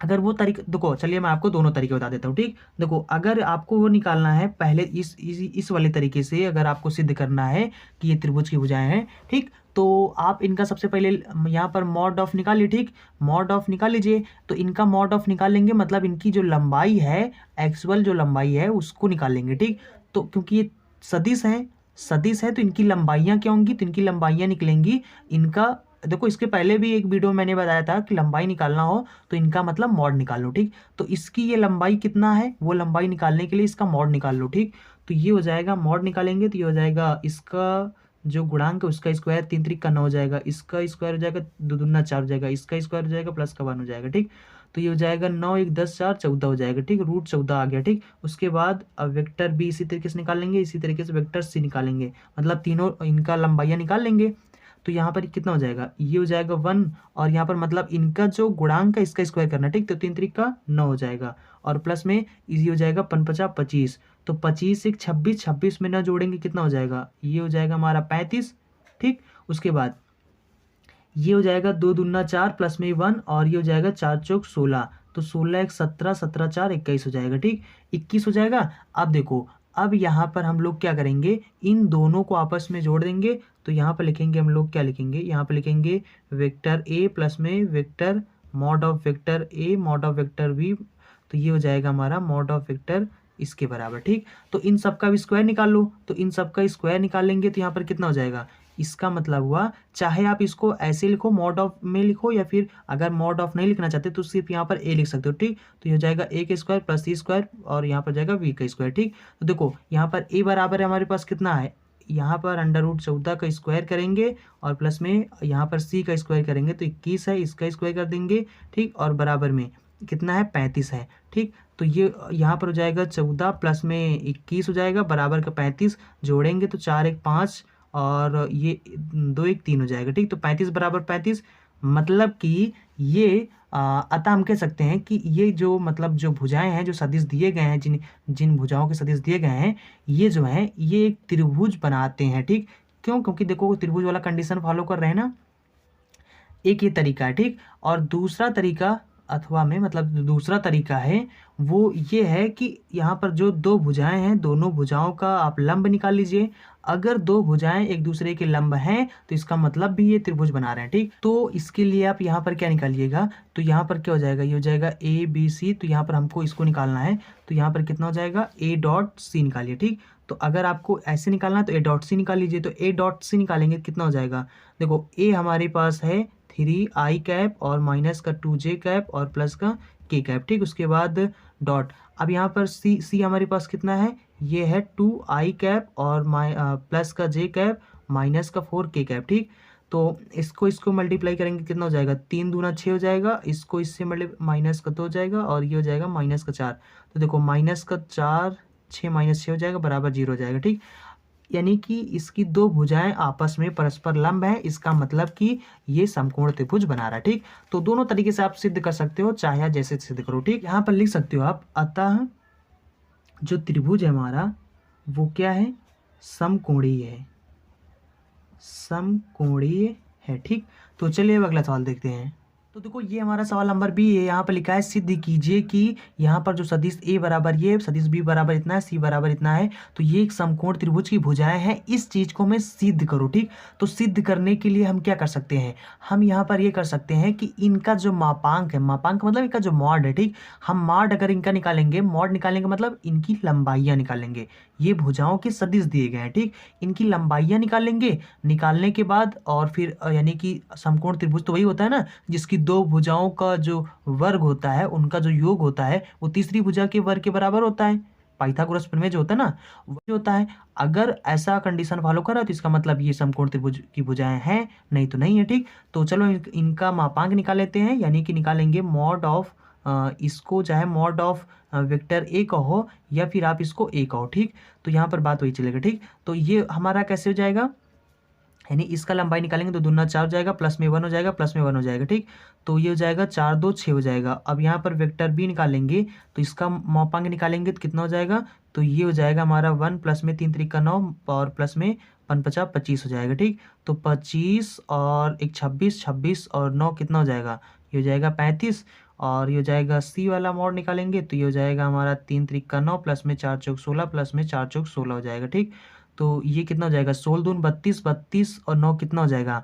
अगर वो तरीका देखो, चलिए मैं आपको दोनों तरीके बता देता हूँ, ठीक। देखो अगर आपको वो निकालना है पहले इस वाले तरीके से, अगर आपको सिद्ध करना है कि ये त्रिभुज की भुजाएं हैं, ठीक, तो आप इनका सबसे पहले यहाँ पर मॉड ऑफ निकालिए, ठीक। मॉड ऑफ निकाल लीजिए। तो इनका मॉड ऑफ निकाल लेंगे, मतलब इनकी जो लंबाई है, एक्चुअल जो लंबाई है उसको निकाल लेंगे, ठीक। तो क्योंकि ये सदिश है तो इनकी लंबाइयाँ क्या होंगी, तो इनकी लंबाइयाँ निकलेंगी इनका। देखो इसके पहले भी एक वीडियो मैंने बताया था कि लंबाई निकालना हो तो इनका मतलब मॉड निकाल लो, ठीक। तो इसकी ये लंबाई कितना है वो लंबाई निकालने के लिए इसका मॉड निकाल लो, ठीक। तो ये हो जाएगा, मॉड निकालेंगे तो ये हो जाएगा इसका जो गुणांक है उसका स्क्वायर 3 3 का 9 हो जाएगा, इसका स्क्वायर हो जाएगा 2 दूना 4 हो जाएगा, इसका स्क्वायर हो जाएगा प्लस का 1 हो जाएगा, ठीक। तो ये हो जाएगा 9 1 10 4 14 हो जाएगा, ठीक। रूट 14 आ गया, ठीक। उसके बाद अब वेक्टर बी इसी तरीके से निकालेंगे, इसी तरीके से वेक्टर सी निकालेंगे, मतलब तीनों इनका लंबाइयाँ निकाल लेंगे। तो यहाँ पर कितना हो जाएगा, ये हो जाएगा 1, और यहाँ पर मतलब इनका जो गुणांक है इसका स्क्वायर करना, ठीक। तो 3 3 का 9 हो जाएगा, और प्लस में ये हो जाएगा 5 5 25, तो 25 1 26, 26 में ना जोड़ेंगे कितना हो जाएगा, ये हो जाएगा हमारा 35, ठीक। उसके बाद ये हो जाएगा 2 दूना 4 प्लस में 1, और ये हो जाएगा 4 चौक 16, तो 16 1 17 17 4 21 हो जाएगा, ठीक। 21 हो जाएगा। अब देखो अब यहाँ पर हम लोग क्या करेंगे, इन दोनों को आपस में जोड़ देंगे। तो यहाँ पर लिखेंगे हम लोग क्या लिखेंगे, यहाँ पर लिखेंगे वेक्टर ए प्लस में vector mod of vector A mod of vector B, तो ये हो जाएगा हमारा मॉड ऑफ वेक्टर इसके बराबर, ठीक। तो इन सब का भी स्क्वायर निकाल लो। तो इन सब का स्क्वायर निकाल लेंगे तो यहाँ पर कितना हो जाएगा, इसका मतलब हुआ, चाहे आप इसको ऐसे लिखो मॉड ऑफ में लिखो, या फिर अगर मॉड ऑफ नहीं लिखना चाहते तो सिर्फ यहाँ पर ए लिख सकते हो, ठीक। तो ये हो जाएगा ए का स्क्वायर प्लस सी स्क्वायर, और यहाँ पर जाएगा बी का स्क्वायर, ठीक। तो देखो यहाँ पर ए बराबर है हमारे पास कितना है, यहाँ पर √14 का स्क्वायर करेंगे, और प्लस में यहाँ पर सी का स्क्वायर करेंगे तो 21 है, इसका स्क्वायर कर देंगे, ठीक। और बराबर में कितना है 35 है, ठीक। तो ये यहाँ पर हो जाएगा 14 प्लस में 21 हो जाएगा बराबर का 35, जोड़ेंगे तो 4 1 5, और ये 2 1 3 हो जाएगा, ठीक। तो 35 बराबर 35, मतलब कि ये अतः हम कह सकते हैं कि ये जो मतलब जो भुजाएं हैं, जो सदिश दिए गए हैं, जिन भुजाओं के सदिश दिए गए हैं, ये जो हैं ये एक त्रिभुज बनाते हैं, ठीक। क्यों, क्योंकि देखो त्रिभुज वाला कंडीशन फॉलो कर रहे हैं ना। एक ये तरीका है, ठीक। और दूसरा तरीका अथवा में मतलब दूसरा तरीका है वो ये है कि यहाँ पर जो 2 भुजाएं हैं, दोनों भुजाओं का आप लंब निकाल लीजिए। अगर 2 भुजाएं एक दूसरे के लंब हैं तो इसका मतलब भी ये त्रिभुज बना रहे हैं, ठीक। तो इसके लिए आप यहाँ पर क्या निकालिएगा, तो यहाँ पर क्या हो जाएगा, ये हो जाएगा ए बी सी, तो यहाँ पर हमको इसको निकालना है। तो यहाँ पर कितना हो जाएगा, ए डॉट सी निकालिए, ठीक। तो अगर आपको ऐसे निकालना है तो ए डॉट सी निकाल लीजिए। तो ए डॉट सी निकालेंगे कितना हो जाएगा, देखो ए हमारे पास है 3i कैप और माइनस का 2j कैप और प्लस का k कैप, ठीक। उसके बाद डॉट, अब यहाँ पर सी हमारे पास कितना है, ये है 2i कैप और प्लस का j कैप माइनस का 4k कैप, ठीक। तो इसको मल्टीप्लाई करेंगे कितना हो जाएगा, 3 दूना 6 हो जाएगा, इसको इससे माइनस का 2 हो जाएगा और ये हो जाएगा माइनस का 4। तो देखो माइनस का 4, 6 माइनस 6 हो जाएगा बराबर 0 हो जाएगा, ठीक। यानी कि इसकी दो भुजाएं आपस में परस्पर लंब है, इसका मतलब कि ये समकोण त्रिभुज बना रहा है, ठीक। तो दोनों तरीके से आप सिद्ध कर सकते हो, चाहे जैसे सिद्ध करो, ठीक। यहाँ पर लिख सकते हो आप, अतः जो त्रिभुज है हमारा वो क्या है, समकोणीय है, समकोणीय है, ठीक। तो चलिए अब अगला सवाल देखते हैं। तो देखो ये हमारा सवाल नंबर बी है। यहाँ पर लिखा है सिद्ध कीजिए कि यहाँ पर जो सदिश ए बराबर ये, सदिश बी बराबर इतना है, सी बराबर इतना है, तो ये एक समकोण त्रिभुज की भुजाएं हैं, इस चीज को मैं सिद्ध करूँ, ठीक। तो सिद्ध करने के लिए हम क्या कर सकते हैं, हम यहाँ पर ये कर सकते हैं कि इनका जो मापांक है, मापांक मतलब इनका जो मॉड है, ठीक। हम मॉड अगर इनका निकालेंगे, मॉड निकालेंगे मतलब इनकी लंबाइयाँ निकालेंगे, ये भुजाओं के सदिश दिए गए हैं, ठीक। इनकी लंबाइयाँ निकालेंगे, निकालने के बाद और फिर यानी कि समकोण त्रिभुज तो वही होता है ना जिसकी दो भुजाओं का जो वर्ग होता है, उनका जो योग होता है वो तीसरी भुजा के वर्ग के बराबर होता है। पाइथागोरस प्रमेय जो होता है ना वही होता है। अगर ऐसा कंडीशन फॉलो करा तो इसका मतलब ये समकोण त्रिभुज की भुजाएं हैं, नहीं तो नहीं है, ठीक। तो चलो इनका मापांक निकाल लेते हैं, यानी कि निकालेंगे मॉड ऑफ, इसको चाहे मॉड ऑफ वेक्टर ए कहो या फिर आप इसको ए कहो, ठीक। तो यहाँ पर बात वही चलेगा, ठीक। तो ये हमारा कैसे हो जाएगा, यानी इसका लंबाई निकालेंगे तो दूना 4 हो जाएगा, प्लस में 1 हो जाएगा, प्लस में 1 हो जाएगा, ठीक। तो ये हो जाएगा 4 2 6 हो जाएगा। अब यहाँ पर वेक्टर बी निकालेंगे तो इसका मापांक निकालेंगे तो कितना हो जाएगा, तो ये हो जाएगा हमारा 1 प्लस में 3 3 का 9 और प्लस में 5 5 25 हो जाएगा, ठीक। तो 25 और 1 26, 26 और 9 कितना हो जाएगा, ये हो जाएगा 35। और ये हो जाएगा सी वाला मॉड निकालेंगे तो ये हो जाएगा हमारा 3 3 का 9 प्लस में 4 चौक 16 प्लस में 4 चौक 16 हो जाएगा, ठीक। तो ये कितना हो जाएगा, 16 दून 32, 32 और 9 कितना हो जाएगा,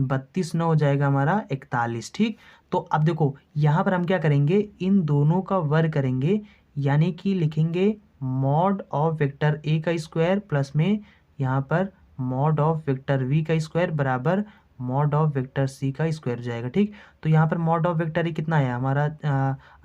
32 9 हो जाएगा हमारा 41, ठीक। तो अब देखो यहाँ पर हम क्या करेंगे, इन दोनों का वर्ग करेंगे, यानी कि लिखेंगे मॉड ऑफ वेक्टर ए का स्क्वायर प्लस में यहाँ पर मॉड ऑफ वेक्टर वी का स्क्वायर बराबर मॉड ऑफ वेक्टर सी का स्क्वायर हो जाएगा, ठीक। तो यहाँ पर मॉड ऑफ वेक्टर ए कितना आया हमारा,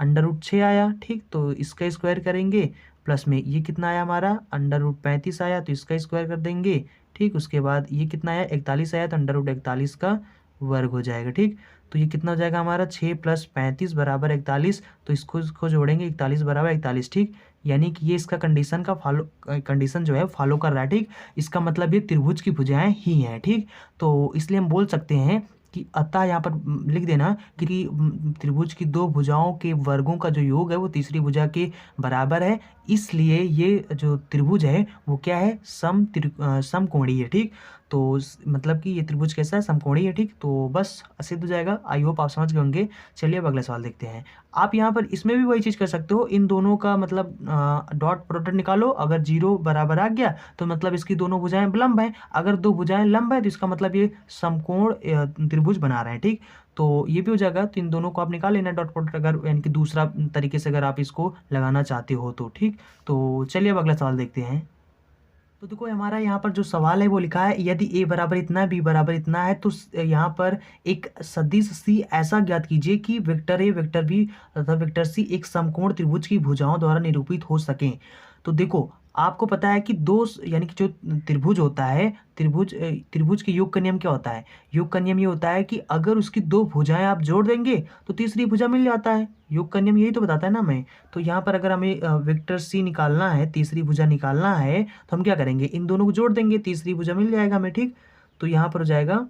√6 आया, ठीक। तो इसका स्क्वायर करेंगे प्लस में ये कितना आया हमारा √35 आया, तो इसका स्क्वायर कर देंगे, ठीक। उसके बाद ये कितना आया 41 आया, तो √41 का वर्ग हो जाएगा, ठीक। तो ये कितना हो जाएगा हमारा 6 + 35 बराबर 41, तो इसको जोड़ेंगे 41 बराबर 41, ठीक। यानी कि ये इसका कंडीशन जो है फॉलो कर रहा है, ठीक। इसका मतलब ये त्रिभुज की भुजाएं ही हैं, ठीक। तो इसलिए हम बोल सकते हैं कि अतः यहाँ पर लिख देना कि त्रिभुज की दो भुजाओं के वर्गों का जो योग है वो तीसरी भुजा के बराबर है, इसलिए ये जो त्रिभुज है वो क्या है, समकोणीय है, ठीक। तो मतलब कि ये त्रिभुज कैसा है, समकोणीय है, ठीक। तो बस सिद्ध हो जाएगा। आई होप आप समझ गए होंगे। चलिए अब अगला सवाल देखते हैं। आप यहाँ पर इसमें भी वही चीज़ कर सकते हो, इन दोनों का मतलब डॉट प्रोडक्ट निकालो, अगर 0 बराबर आ गया तो मतलब इसकी दोनों भुजाएं लंब हैं, अगर दो भुजाएं लंब है तो इसका मतलब ये समकोण त्रिभुज बना रहे हैं, ठीक। तो ये भी हो जाएगा। तो इन दोनों को आप निकाल लेना डॉट प्रोडक्ट, अगर यानी कि दूसरा तरीके से अगर आप इसको लगाना चाहते हो तो, ठीक। तो चलिए अब अगला सवाल देखते हैं। तो देखो हमारा यहाँ पर जो सवाल है वो लिखा है, यदि a बराबर इतना है, b बराबर इतना है, तो यहाँ पर एक सदिश c ऐसा ज्ञात कीजिए कि वेक्टर a, वेक्टर b तथा वेक्टर c एक समकोण त्रिभुज की भुजाओं द्वारा निरूपित हो सकें। तो देखो आपको पता है कि दो यानी कि जो त्रिभुज होता है, त्रिभुज के योग का नियम क्या होता है, योग का नियम ये होता है कि अगर उसकी दो भुजाएं आप जोड़ देंगे तो तीसरी भुजा मिल जाता है। योग का नियम यही तो बताता है ना मैं। तो यहाँ पर अगर हमें वेक्टर सी निकालना है, तीसरी भुजा निकालना है, तो हम क्या करेंगे, इन दोनों को जोड़ देंगे, तीसरी भुजा मिल जाएगा हमें, ठीक। तो यहाँ पर हो जाएगा,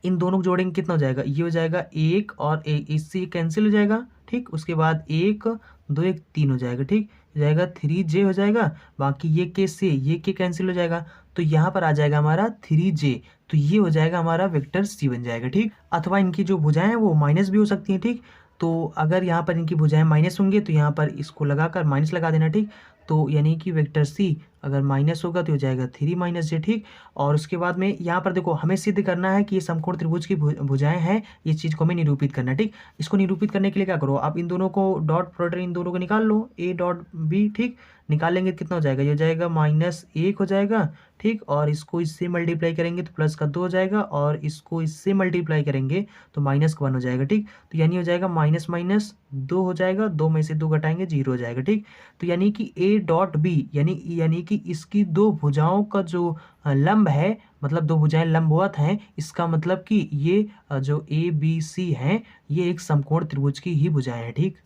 इन दोनों को जोड़ेंगे कितना हो जाएगा, ये हो जाएगा 1 और इससे कैंसिल हो जाएगा, ठीक। उसके बाद 1 2 1 3 हो जाएगा, ठीक। हो जाएगा 3j हो जाएगा, बाकी ये के से ये के कैंसिल हो जाएगा, तो यहाँ पर आ जाएगा हमारा 3j। तो ये हो जाएगा हमारा वेक्टर सी बन जाएगा, ठीक। अथवा इनकी जो भुजाएं हैं वो माइनस भी हो सकती हैं, ठीक। तो अगर यहाँ पर इनकी भुजाएं माइनस होंगे तो यहाँ पर इसको लगाकर माइनस लगा देना, ठीक। तो यानी कि वेक्टर सी अगर माइनस होगा तो हो जाएगा 3 माइनस जे, ठीक। और उसके बाद में यहाँ पर देखो हमें सिद्ध करना है कि ये समकोण त्रिभुज की भुजाएं हैं, इस चीज़ को हमें निरूपित करना है, ठीक। इसको निरूपित करने के लिए क्या करो, आप इन दोनों को डॉट प्रोडक्ट इन दोनों को निकाल लो, ए डॉट बी, ठीक। निकालेंगे तो कितना हो जाएगा, ये हो जाएगा -1 हो जाएगा, ठीक। और इसको इससे मल्टीप्लाई करेंगे तो प्लस का 2 हो जाएगा, और इसको इससे मल्टीप्लाई करेंगे तो -1 हो जाएगा, ठीक। तो यानी हो जाएगा माइनस माइनस 2 हो जाएगा, 2 में से 2 घटाएंगे 0 हो जाएगा, ठीक। तो यानी कि ए डॉट बी यानी कि इसकी दो भुजाओं का जो लंब है, मतलब दो भुजाएं लंबवत हैं, इसका मतलब कि ये जो ए बी सी हैं ये एक समकोण त्रिभुज की ही भुजाएं हैं, ठीक।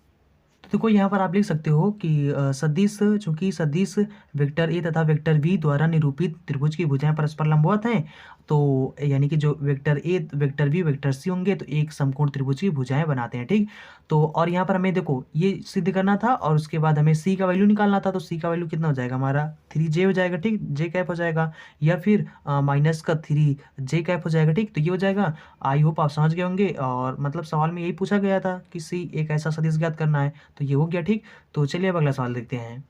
तो देखो यहाँ पर आप लिख सकते हो कि सदिश, चूंकि सदिश वेक्टर ए तथा वेक्टर बी द्वारा निरूपित त्रिभुज की भुजाएं परस्पर लंबवत हैं, तो यानी कि जो vector A vector B vector C होंगे तो एक समकोण त्रिभुज की भुजाएं बनाते हैं, ठीक। तो और यहाँ पर हमें देखो ये सिद्ध करना था, और उसके बाद हमें सी का वैल्यू निकालना था, तो सी का वैल्यू कितना हो जाएगा हमारा 3j हो जाएगा, ठीक। जे कैप हो जाएगा, या फिर माइनस का 3j कैप हो जाएगा, ठीक। तो ये हो जाएगा। आई होप आप समझ गए होंगे, और मतलब सवाल में यही पूछा गया था कि सी एक ऐसा सदिश ज्ञात करना है, तो ये हो गया, ठीक। तो चलिए अब अगला सवाल देखते हैं।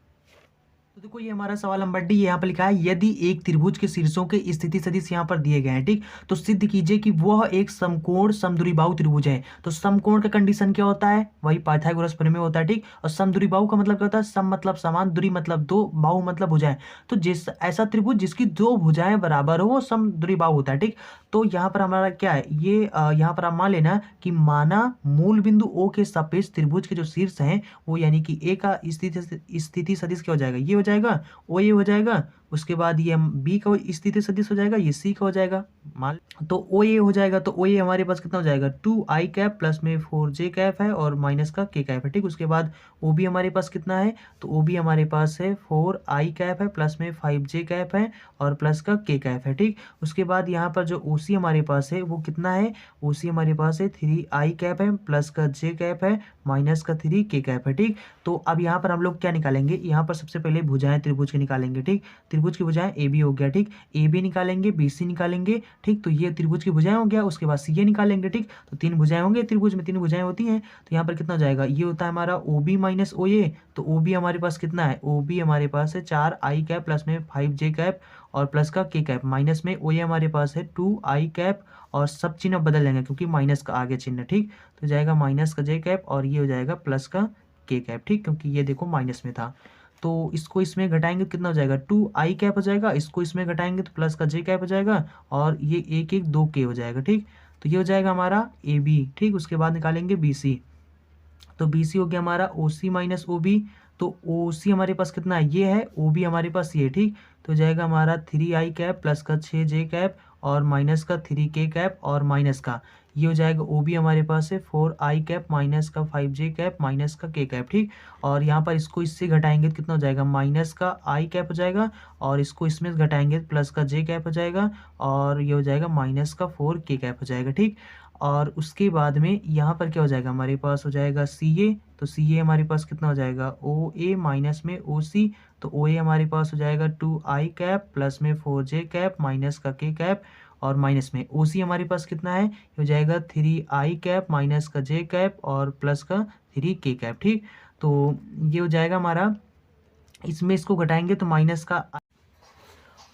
तो देखो ये हमारा सवाल नंबर डी यहाँ पर लिखा है, यदि एक त्रिभुज के शीर्षों के स्थिति सदिश यहाँ पर दिए गए हैं, ठीक। तो सिद्ध कीजिए कि वह एक समकोण समद्विबाहु त्रिभुज है। तो समकोण का कंडीशन क्या होता है, वही पाइथागोरस प्रमेय होता है, ठीक। और समद्विबाहु का मतलब क्या होता है, सम मतलब समान, दूरी मतलब दो, बाहु मतलब भुजाएं। तो जिस ऐसा त्रिभुज जिसकी दो भुजाएं बराबर हो वो समद्विबाहु होता है, ठीक। तो यहाँ पर हमारा क्या है, ये यहाँ पर आप मान लेना कि माना मूल बिंदु ओ के सापेक्ष त्रिभुज के जो शीर्ष हैं वो यानी कि ए का स्थिति सदिश क्या हो जाएगा, ये हो जाएगा, ओ ए हो जाएगा। उसके बाद ये बी का स्थिति सदिश हो जाएगा, ये सी का हो जाएगा। मान तो ओ ए हो जाएगा, तो ओ ए हमारे पास कितना हो जाएगा, 2i कैप प्लस में 4j कैप है और माइनस का k कैप है, ठीक। उसके बाद ओ बी हमारे पास कितना है, तो ओ बी हमारे पास है 4i कैप है प्लस में 5j कैप है और प्लस का k कैप है, ठीक। उसके बाद यहाँ पर जो ओ सी हमारे पास है वो कितना है, ओ सी हमारे पास है 3i कैप है प्लस का j कैप है माइनस का 3k कैप है, ठीक। तो अब यहाँ पर हम लोग क्या निकालेंगे, यहाँ पर सबसे पहले भुजाएं त्रिभुज की निकालेंगे, ठीक। त्रिभुज की भुजाएं ए बी हो गया, ठीक। ए बी निकालेंगे, बी सी निकालेंगे, ठीक। तो ये त्रिभुज की भुजाएं हो गया। उसके बाद सी ए निकालेंगे, ठीक। तो 3 भुजाएं होंगे, त्रिभुज में 3 भुजाएं होती हैं। तो यहाँ पर कितना हो जाएगा, ये होता है हमारा ओ बी माइनस ओ ए। तो ओ बी हमारे पास कितना है, ओ बी हमारे पास है 4i कैप प्लस में 5j कैप और प्लस का k कैप, माइनस में ओ ए हमारे पास है 2i कैप और सब चिन्ह बदल जाएंगे क्योंकि माइनस का आगे चिन्ह, ठीक। तो जाएगा माइनस का j कैप और ये हो जाएगा प्लस का k कैप, ठीक, क्योंकि ये देखो माइनस में था। तो इसको इसमें घटाएंगे तो कितना हो जाएगा, 2i कैप हो जाएगा। इसको इसमें घटाएंगे तो प्लस का j कैप हो जाएगा और ये एक एक 2k हो जाएगा, ठीक। तो ये हो जाएगा हमारा ए बी, ठीक। उसके बाद निकालेंगे बी सी। तो बी सी हो गया हमारा ओ सी माइनस ओ बी। तो ओ सी हमारे पास कितना है, ये है, ओ बी हमारे पास ये, ठीक। तो जाएगा हमारा 3i कैप प्लस का 6j कैप और माइनस का 3k कैप और माइनस का ये हो जाएगा ओ बी हमारे पास है 4i कैप माइनस का 5j कैप माइनस का k कैप, ठीक। और यहाँ पर इसको इससे घटाएंगे तो कितना हो जाएगा, माइनस का i कैप हो जाएगा और इसको इसमें घटाएंगे तो प्लस का j कैप हो जाएगा और ये हो जाएगा माइनस का 4k कैप हो जाएगा, ठीक। और उसके बाद में यहाँ पर क्या हो जाएगा, हमारे पास हो जाएगा सी ए। तो सी ए हमारे पास कितना हो जाएगा, ओ ए माइनस में ओ सी। तो ओ ए हमारे पास हो जाएगा 2i कैप प्लस में 4j कैप माइनस का k कैप और माइनस में ओ सी हमारे पास कितना है, ये हो जाएगा 3i कैप माइनस का j कैप और प्लस का 3k कैप, ठीक। तो ये हो जाएगा हमारा, इसमें इसको घटाएंगे तो माइनस का,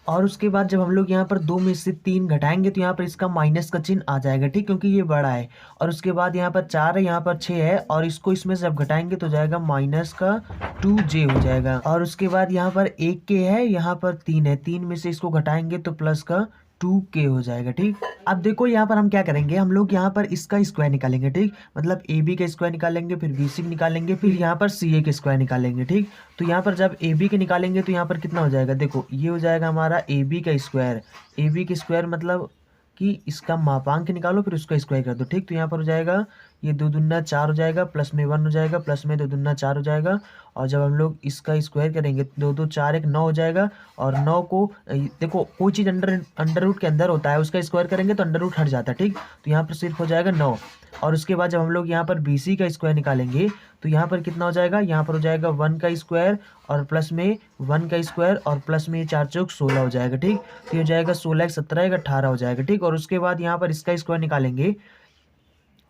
और उसके बाद जब हम लोग यहाँ पर 2 में से 3 घटाएंगे तो यहाँ पर इसका माइनस का चिन्ह आ जाएगा, ठीक, क्योंकि ये बड़ा है। और उसके बाद यहाँ पर 4 है, यहाँ पर 6 है और इसको इसमें से जब घटाएंगे तो जाएगा माइनस का 2j हो जाएगा। और उसके बाद यहाँ पर 1k है, यहाँ पर 3 है, 3 में से इसको घटाएंगे तो प्लस का 2k हो जाएगा, ठीक। अब देखो यहाँ पर हम क्या करेंगे, हम लोग यहाँ पर इसका स्क्वायर निकालेंगे, ठीक। मतलब ए बी का स्क्वायर निकालेंगे, फिर बी सी निकालेंगे, फिर यहाँ पर सी ए के स्क्वायर निकालेंगे, ठीक। तो यहाँ पर जब ए बी के निकालेंगे तो यहाँ पर कितना हो जाएगा, देखो ये हो जाएगा हमारा ए बी का स्क्वायर। ए बी के स्क्वायर मतलब कि इसका मापांक निकालो फिर उसका स्क्वायर कर दो, ठीक। तो यहाँ पर हो जाएगा ये 2 दूना 4 हो जाएगा, प्लस में 1 हो जाएगा, प्लस में 2 दूना 4 हो जाएगा। और जब हम लोग इसका स्क्वायर करेंगे 2 2 4 1 9 हो जाएगा। और 9 को देखो कोई चीज़ अंडर रूट के अंदर होता है, उसका स्क्वायर करेंगे तो अंडर रूट हट जाता है, ठीक। तो यहाँ पर सिर्फ हो जाएगा 9। और उसके बाद जब हम लोग यहाँ पर बी सी का स्क्वायर निकालेंगे तो यहाँ पर कितना हो जाएगा, यहाँ पर हो जाएगा 1 का स्क्वायर और प्लस में 1 का स्क्वायर और प्लस में 4 चौक 16 हो जाएगा, ठीक। तो ये हो जाएगा 16 1 17 1 18 हो जाएगा, ठीक। और उसके बाद यहाँ पर इसका स्क्वायर निकालेंगे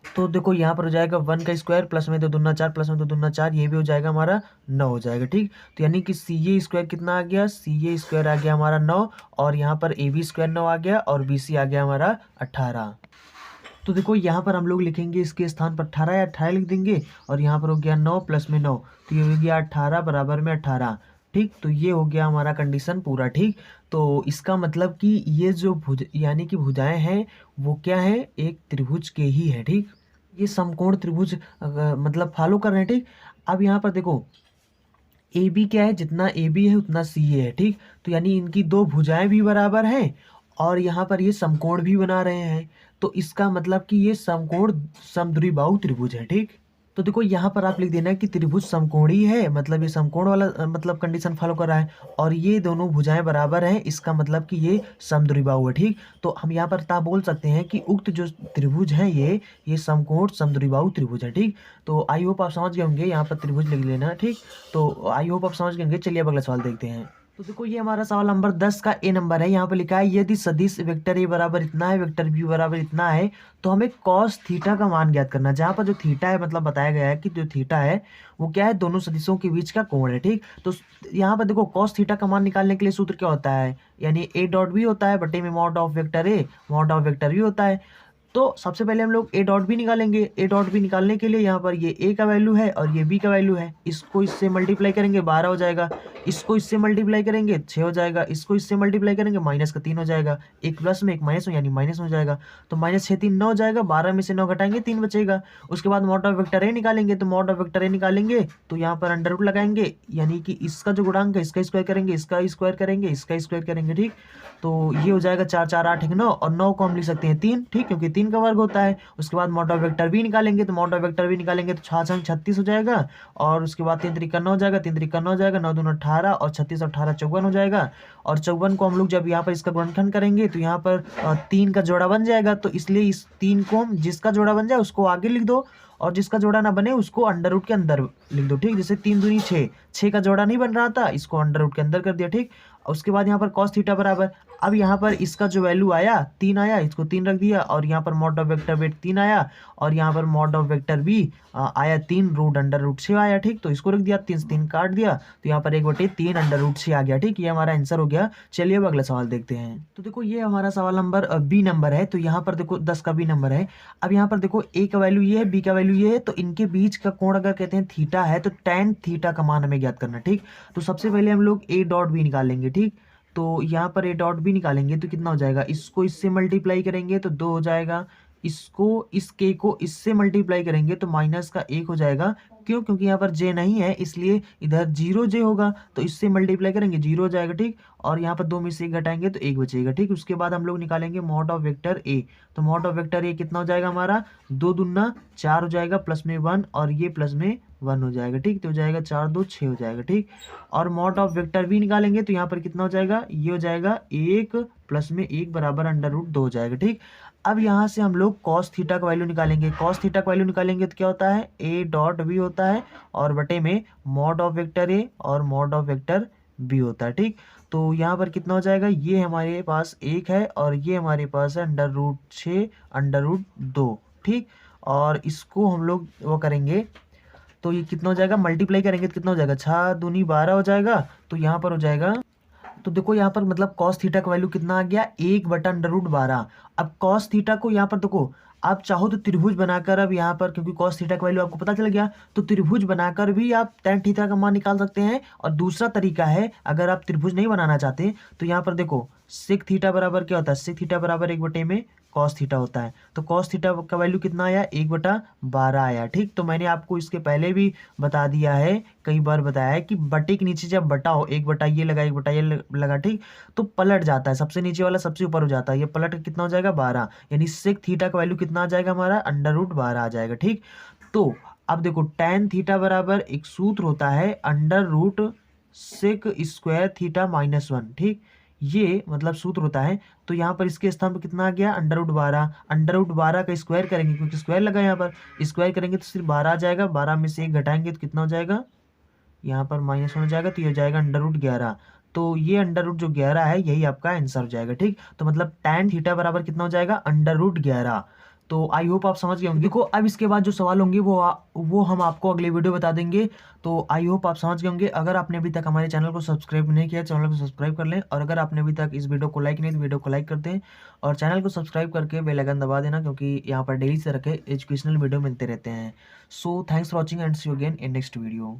तो देखो यहाँ पर हो जाएगा 1 का स्क्वायर प्लस में 2 दूना 4 प्लस में 2 दूना 4, ये भी हो जाएगा हमारा 9 हो जाएगा। ठीक, तो यानी कि सी ए स्क्वायर कितना आ गया, सी ए स्क्वायर आ गया हमारा 9, और यहाँ पर ए बी स्क्वायर 9 आ गया, और बी सी आ गया हमारा 18। तो देखो यहाँ पर हम लोग लिखेंगे इसके स्थान पर 18 या 18 लिख देंगे, और यहाँ पर हो गया 9 प्लस में 9, तो ये हो गया 18 बराबर में 18। ठीक, तो ये हो गया हमारा कंडीशन पूरा। ठीक, तो इसका मतलब कि ये जो भुज यानी कि भुजाएं हैं वो क्या है, एक त्रिभुज के ही है। ठीक, ये समकोण त्रिभुज मतलब फॉलो कर रहे हैं। ठीक, अब यहाँ पर देखो ए बी क्या है, जितना ए बी है उतना सी ए है। ठीक, तो यानी इनकी दो भुजाएं भी बराबर हैं, और यहाँ पर ये समकोण भी बना रहे हैं, तो इसका मतलब कि ये समकोण समद्विबाहु त्रिभुज है। ठीक, तो देखो यहाँ पर आप लिख देना कि त्रिभुज समकोणी है, मतलब ये समकोण वाला मतलब कंडीशन फॉलो कर रहा है, और ये दोनों भुजाएं बराबर हैं, इसका मतलब कि ये समद्विबाहु है। ठीक, तो हम यहाँ पर ता बोल सकते हैं कि उक्त जो त्रिभुज है ये समकोण समद्विबाहु त्रिभुज है। ठीक, तो आई होप आप समझ गए होंगे, यहाँ पर त्रिभुज लिख लेना। ठीक, तो आई होप आप समझ गए होंगे। चलिए अब अगला सवाल देखते हैं। तो देखो ये हमारा सवाल नंबर 10 का ए नंबर है। यहाँ पे लिखा है यदि सदिश वेक्टर ए बराबर इतना है, वेक्टर बी बराबर इतना है, तो हमें कॉस थीटा का मान ज्ञात करना है। जहाँ पर जो थीटा है मतलब बताया गया है कि जो थीटा है वो क्या है, दोनों सदिशों के बीच का कोण है। ठीक, तो यहाँ पर देखो कॉस थीटा का मान निकालने के लिए सूत्र क्या होता है, यानी ए डॉट बी होता है बटे में mod of vector A mod of vector B होता है। तो सबसे पहले हम लोग ए डॉट बी निकालेंगे। ए डॉट बी निकालने के लिए यहाँ पर ये ए का वैल्यू है और ये बी का वैल्यू है, इसको इससे मल्टीप्लाई करेंगे 12 हो जाएगा, इसको इससे मल्टीप्लाई करेंगे 6 हो जाएगा, इसको इससे मल्टीप्लाई करेंगे माइनस का 3 हो जाएगा, एक प्लस में एक माइनस में यानी माइनस में हो जाएगा, तो माइनस 6 3 9 हो जाएगा, 12 में से 9 घटाएंगे 3 बचेगा। उसके बाद मॉड ऑफ वेक्टर ए निकालेंगे, तो मॉड ऑफ वेक्टर ए निकालेंगे तो यहाँ पर अंडर रूट लगाएंगे, यानी कि इसका जो गुणांक है इसका स्क्वायर करेंगे, इसका स्क्वायर करेंगे, इसका स्क्वायर करेंगे। ठीक, तो ये हो जाएगा 4 4 8 1 9, और 9 को हम लिख सकते हैं 3। ठीक, क्योंकि 3 का वर्ग होता है। उसके बाद मॉड ऑफ वेक्टर बी निकालेंगे, तो मॉड ऑफ वेक्टर बी निकालेंगे तो 6 6 36 हो जाएगा, और उसके बाद 3 3 9 हो जाएगा, 3 3 9 हो जाएगा, 9 2 18, और 36 18 54 हो जाएगा। और 54 को हम लोग जब यहाँ पर इसका गुणनखंड करेंगे तो यहाँ पर 3 का जोड़ा बन जाएगा, तो इसलिए इस 3 को हम जिसका जोड़ा बन जाए उसको आगे लिख दो, और जिसका जोड़ा ना बने उसको अंडर रूट के अंदर लिख दो। ठीक, जैसे 3 दूनी 6, 6 का जोड़ा नहीं बन रहा था, इसको अंडर रूट के अंदर कर दिया। ठीक, उसके बाद यहाँ पर कॉस थीटा बराबर, अब यहाँ पर इसका जो वैल्यू आया 3 आया, इसको 3 रख दिया, और यहाँ पर मॉड ऑफ वेक्टर वेट 3 आया, और यहाँ पर मॉड ऑफ वेक्टर भी आया 3 रूट अंडर रूट 6 आया। ठीक, तो इसको रख दिया, 3 3 काट दिया, तो यहाँ पर 1/3 अंडर रूट 6 आ गया। ठीक, ये हमारा आंसर हो गया। चलिए अब अगला सवाल देखते हैं। तो देखो ये हमारा सवाल नंबर बी नंबर है, तो यहाँ पर देखो 10 का बी नंबर है। अब यहाँ पर देखो ए का वैल्यू ये है, बी का वैल्यू ये है, तो इनके बीच का कोण अगर कहते हैं थीटा है तो tan थीटा का मान हमें ज्ञात करना। ठीक, तो सबसे पहले हम लोग ए डॉट बी निकालेंगे। ठीक, तो यहाँ पर ए डॉट बी निकालेंगे तो कितना हो जाएगा, इसको इससे मल्टीप्लाई करेंगे तो 2 हो जाएगा, इसको इस के को इससे मल्टीप्लाई करेंगे तो माइनस का 1 हो जाएगा। क्यों, क्योंकि यहाँ पर जे नहीं है इसलिए इधर 0 जे होगा, तो इससे मल्टीप्लाई करेंगे 0 हो जाएगा। ठीक, और यहाँ पर 2 में से 1 घटाएंगे तो 1 बचेगा। ठीक, उसके बाद हम लोग निकालेंगे मॉड ऑफ वेक्टर ए, तो मॉड ऑफ वेक्टर ए कितना हो जाएगा हमारा, 2 दूना 4 हो जाएगा, प्लस में 1 और ये प्लस में 1 हो जाएगा। ठीक, तो हो जाएगा 4 2 6 हो जाएगा। ठीक, और मॉड ऑफ वेक्टर बी निकालेंगे तो यहाँ पर कितना हो जाएगा, ये हो जाएगा 1 प्लस में 1 बराबर अंडर रूट 2 हो जाएगा। ठीक, अब यहाँ से हम लोग कॉस थीटा का वैल्यू निकालेंगे। कॉस थीटा का वैल्यू निकालेंगे तो क्या होता है, ए डॉट बी होता है, और बटे में मॉड ऑफ वेक्टर ए और मॉड ऑफ वेक्टर बी होता है। ठीक, तो यहाँ पर कितना हो जाएगा, ये हमारे पास 1 है और ये हमारे पास है अंडर रूट 6 अंडर रूट 2। ठीक, और इसको हम लोग वो करेंगे तो ये कितना हो जाएगा, मल्टीप्लाई करेंगे तो कितना हो जाएगा, 6 दूनी 12 हो जाएगा, तो यहाँ पर हो जाएगा, तो देखो यहाँ पर मतलब कॉस थीटा का वैल्यू कितना आ गया, 1/√12। अब कॉस थीटा को यहाँ पर देखो आप चाहो तो त्रिभुज बनाकर, अब यहाँ पर क्योंकि कॉस थीटा का वैल्यू आपको पता चल गया तो त्रिभुज बनाकर भी आप tan थीटा का मान निकाल सकते हैं। और दूसरा तरीका है, अगर आप त्रिभुज नहीं बनाना चाहते तो यहाँ पर देखो सेक थीटा बराबर क्या होता है, सेक थीटा बराबर 1 में कॉस थीटा होता है, तो कॉस थीटा का वैल्यू कितना आया, 1/12 आया। ठीक, तो मैंने आपको इसके पहले भी बता दिया है, कई बार बताया है कि बटे के नीचे जब बटा हो, 1 ये लगा 1 ये लगा, ठीक, तो पलट जाता है, सबसे नीचे वाला सबसे ऊपर हो जाता है, ये पलट के कितना हो जाएगा 12, यानी सेक थीटा का वैल्यू कितना आ जाएगा हमारा, अंडर रूट 12 आ जाएगा। ठीक, तो अब देखो tan थीटा बराबर एक सूत्र होता है under root sec square theta -1। ठीक, ये मतलब सूत्र होता है, तो यहाँ पर इसके स्थान पर कितना आ गया, अंडर रूट 12 का स्क्वायर करेंगे क्योंकि स्क्वायर लगा यहाँ पर, स्क्वायर करेंगे तो सिर्फ 12 आ जाएगा, 12 में से 1 घटाएंगे तो कितना हो जाएगा, यहाँ पर -1 हो जाएगा, तो ये हो जाएगा अंडर रूट 11। तो ये अंडर रूट जो 11 है यही आपका आंसर हो जाएगा। ठीक, तो मतलब tan थीटा बराबर कितना हो जाएगा, अंडर रूट 11। तो आई होप आप समझ गए होंगे। देखो अब इसके बाद जो सवाल होंगे वो हम आपको अगले वीडियो बता देंगे। तो आई होप आप समझ गए होंगे। अगर आपने अभी तक हमारे चैनल को सब्सक्राइब नहीं किया, चैनल को सब्सक्राइब कर लें, और अगर आपने अभी तक इस वीडियो को लाइक नहीं तो वीडियो को लाइक कर दें, और चैनल को सब्सक्राइब करके बेल आइकन दबा देना, क्योंकि यहाँ पर डेली से रखे एजुकेशनल वीडियो मिलते रहते हैं। So thanks for watching and see you again in next video.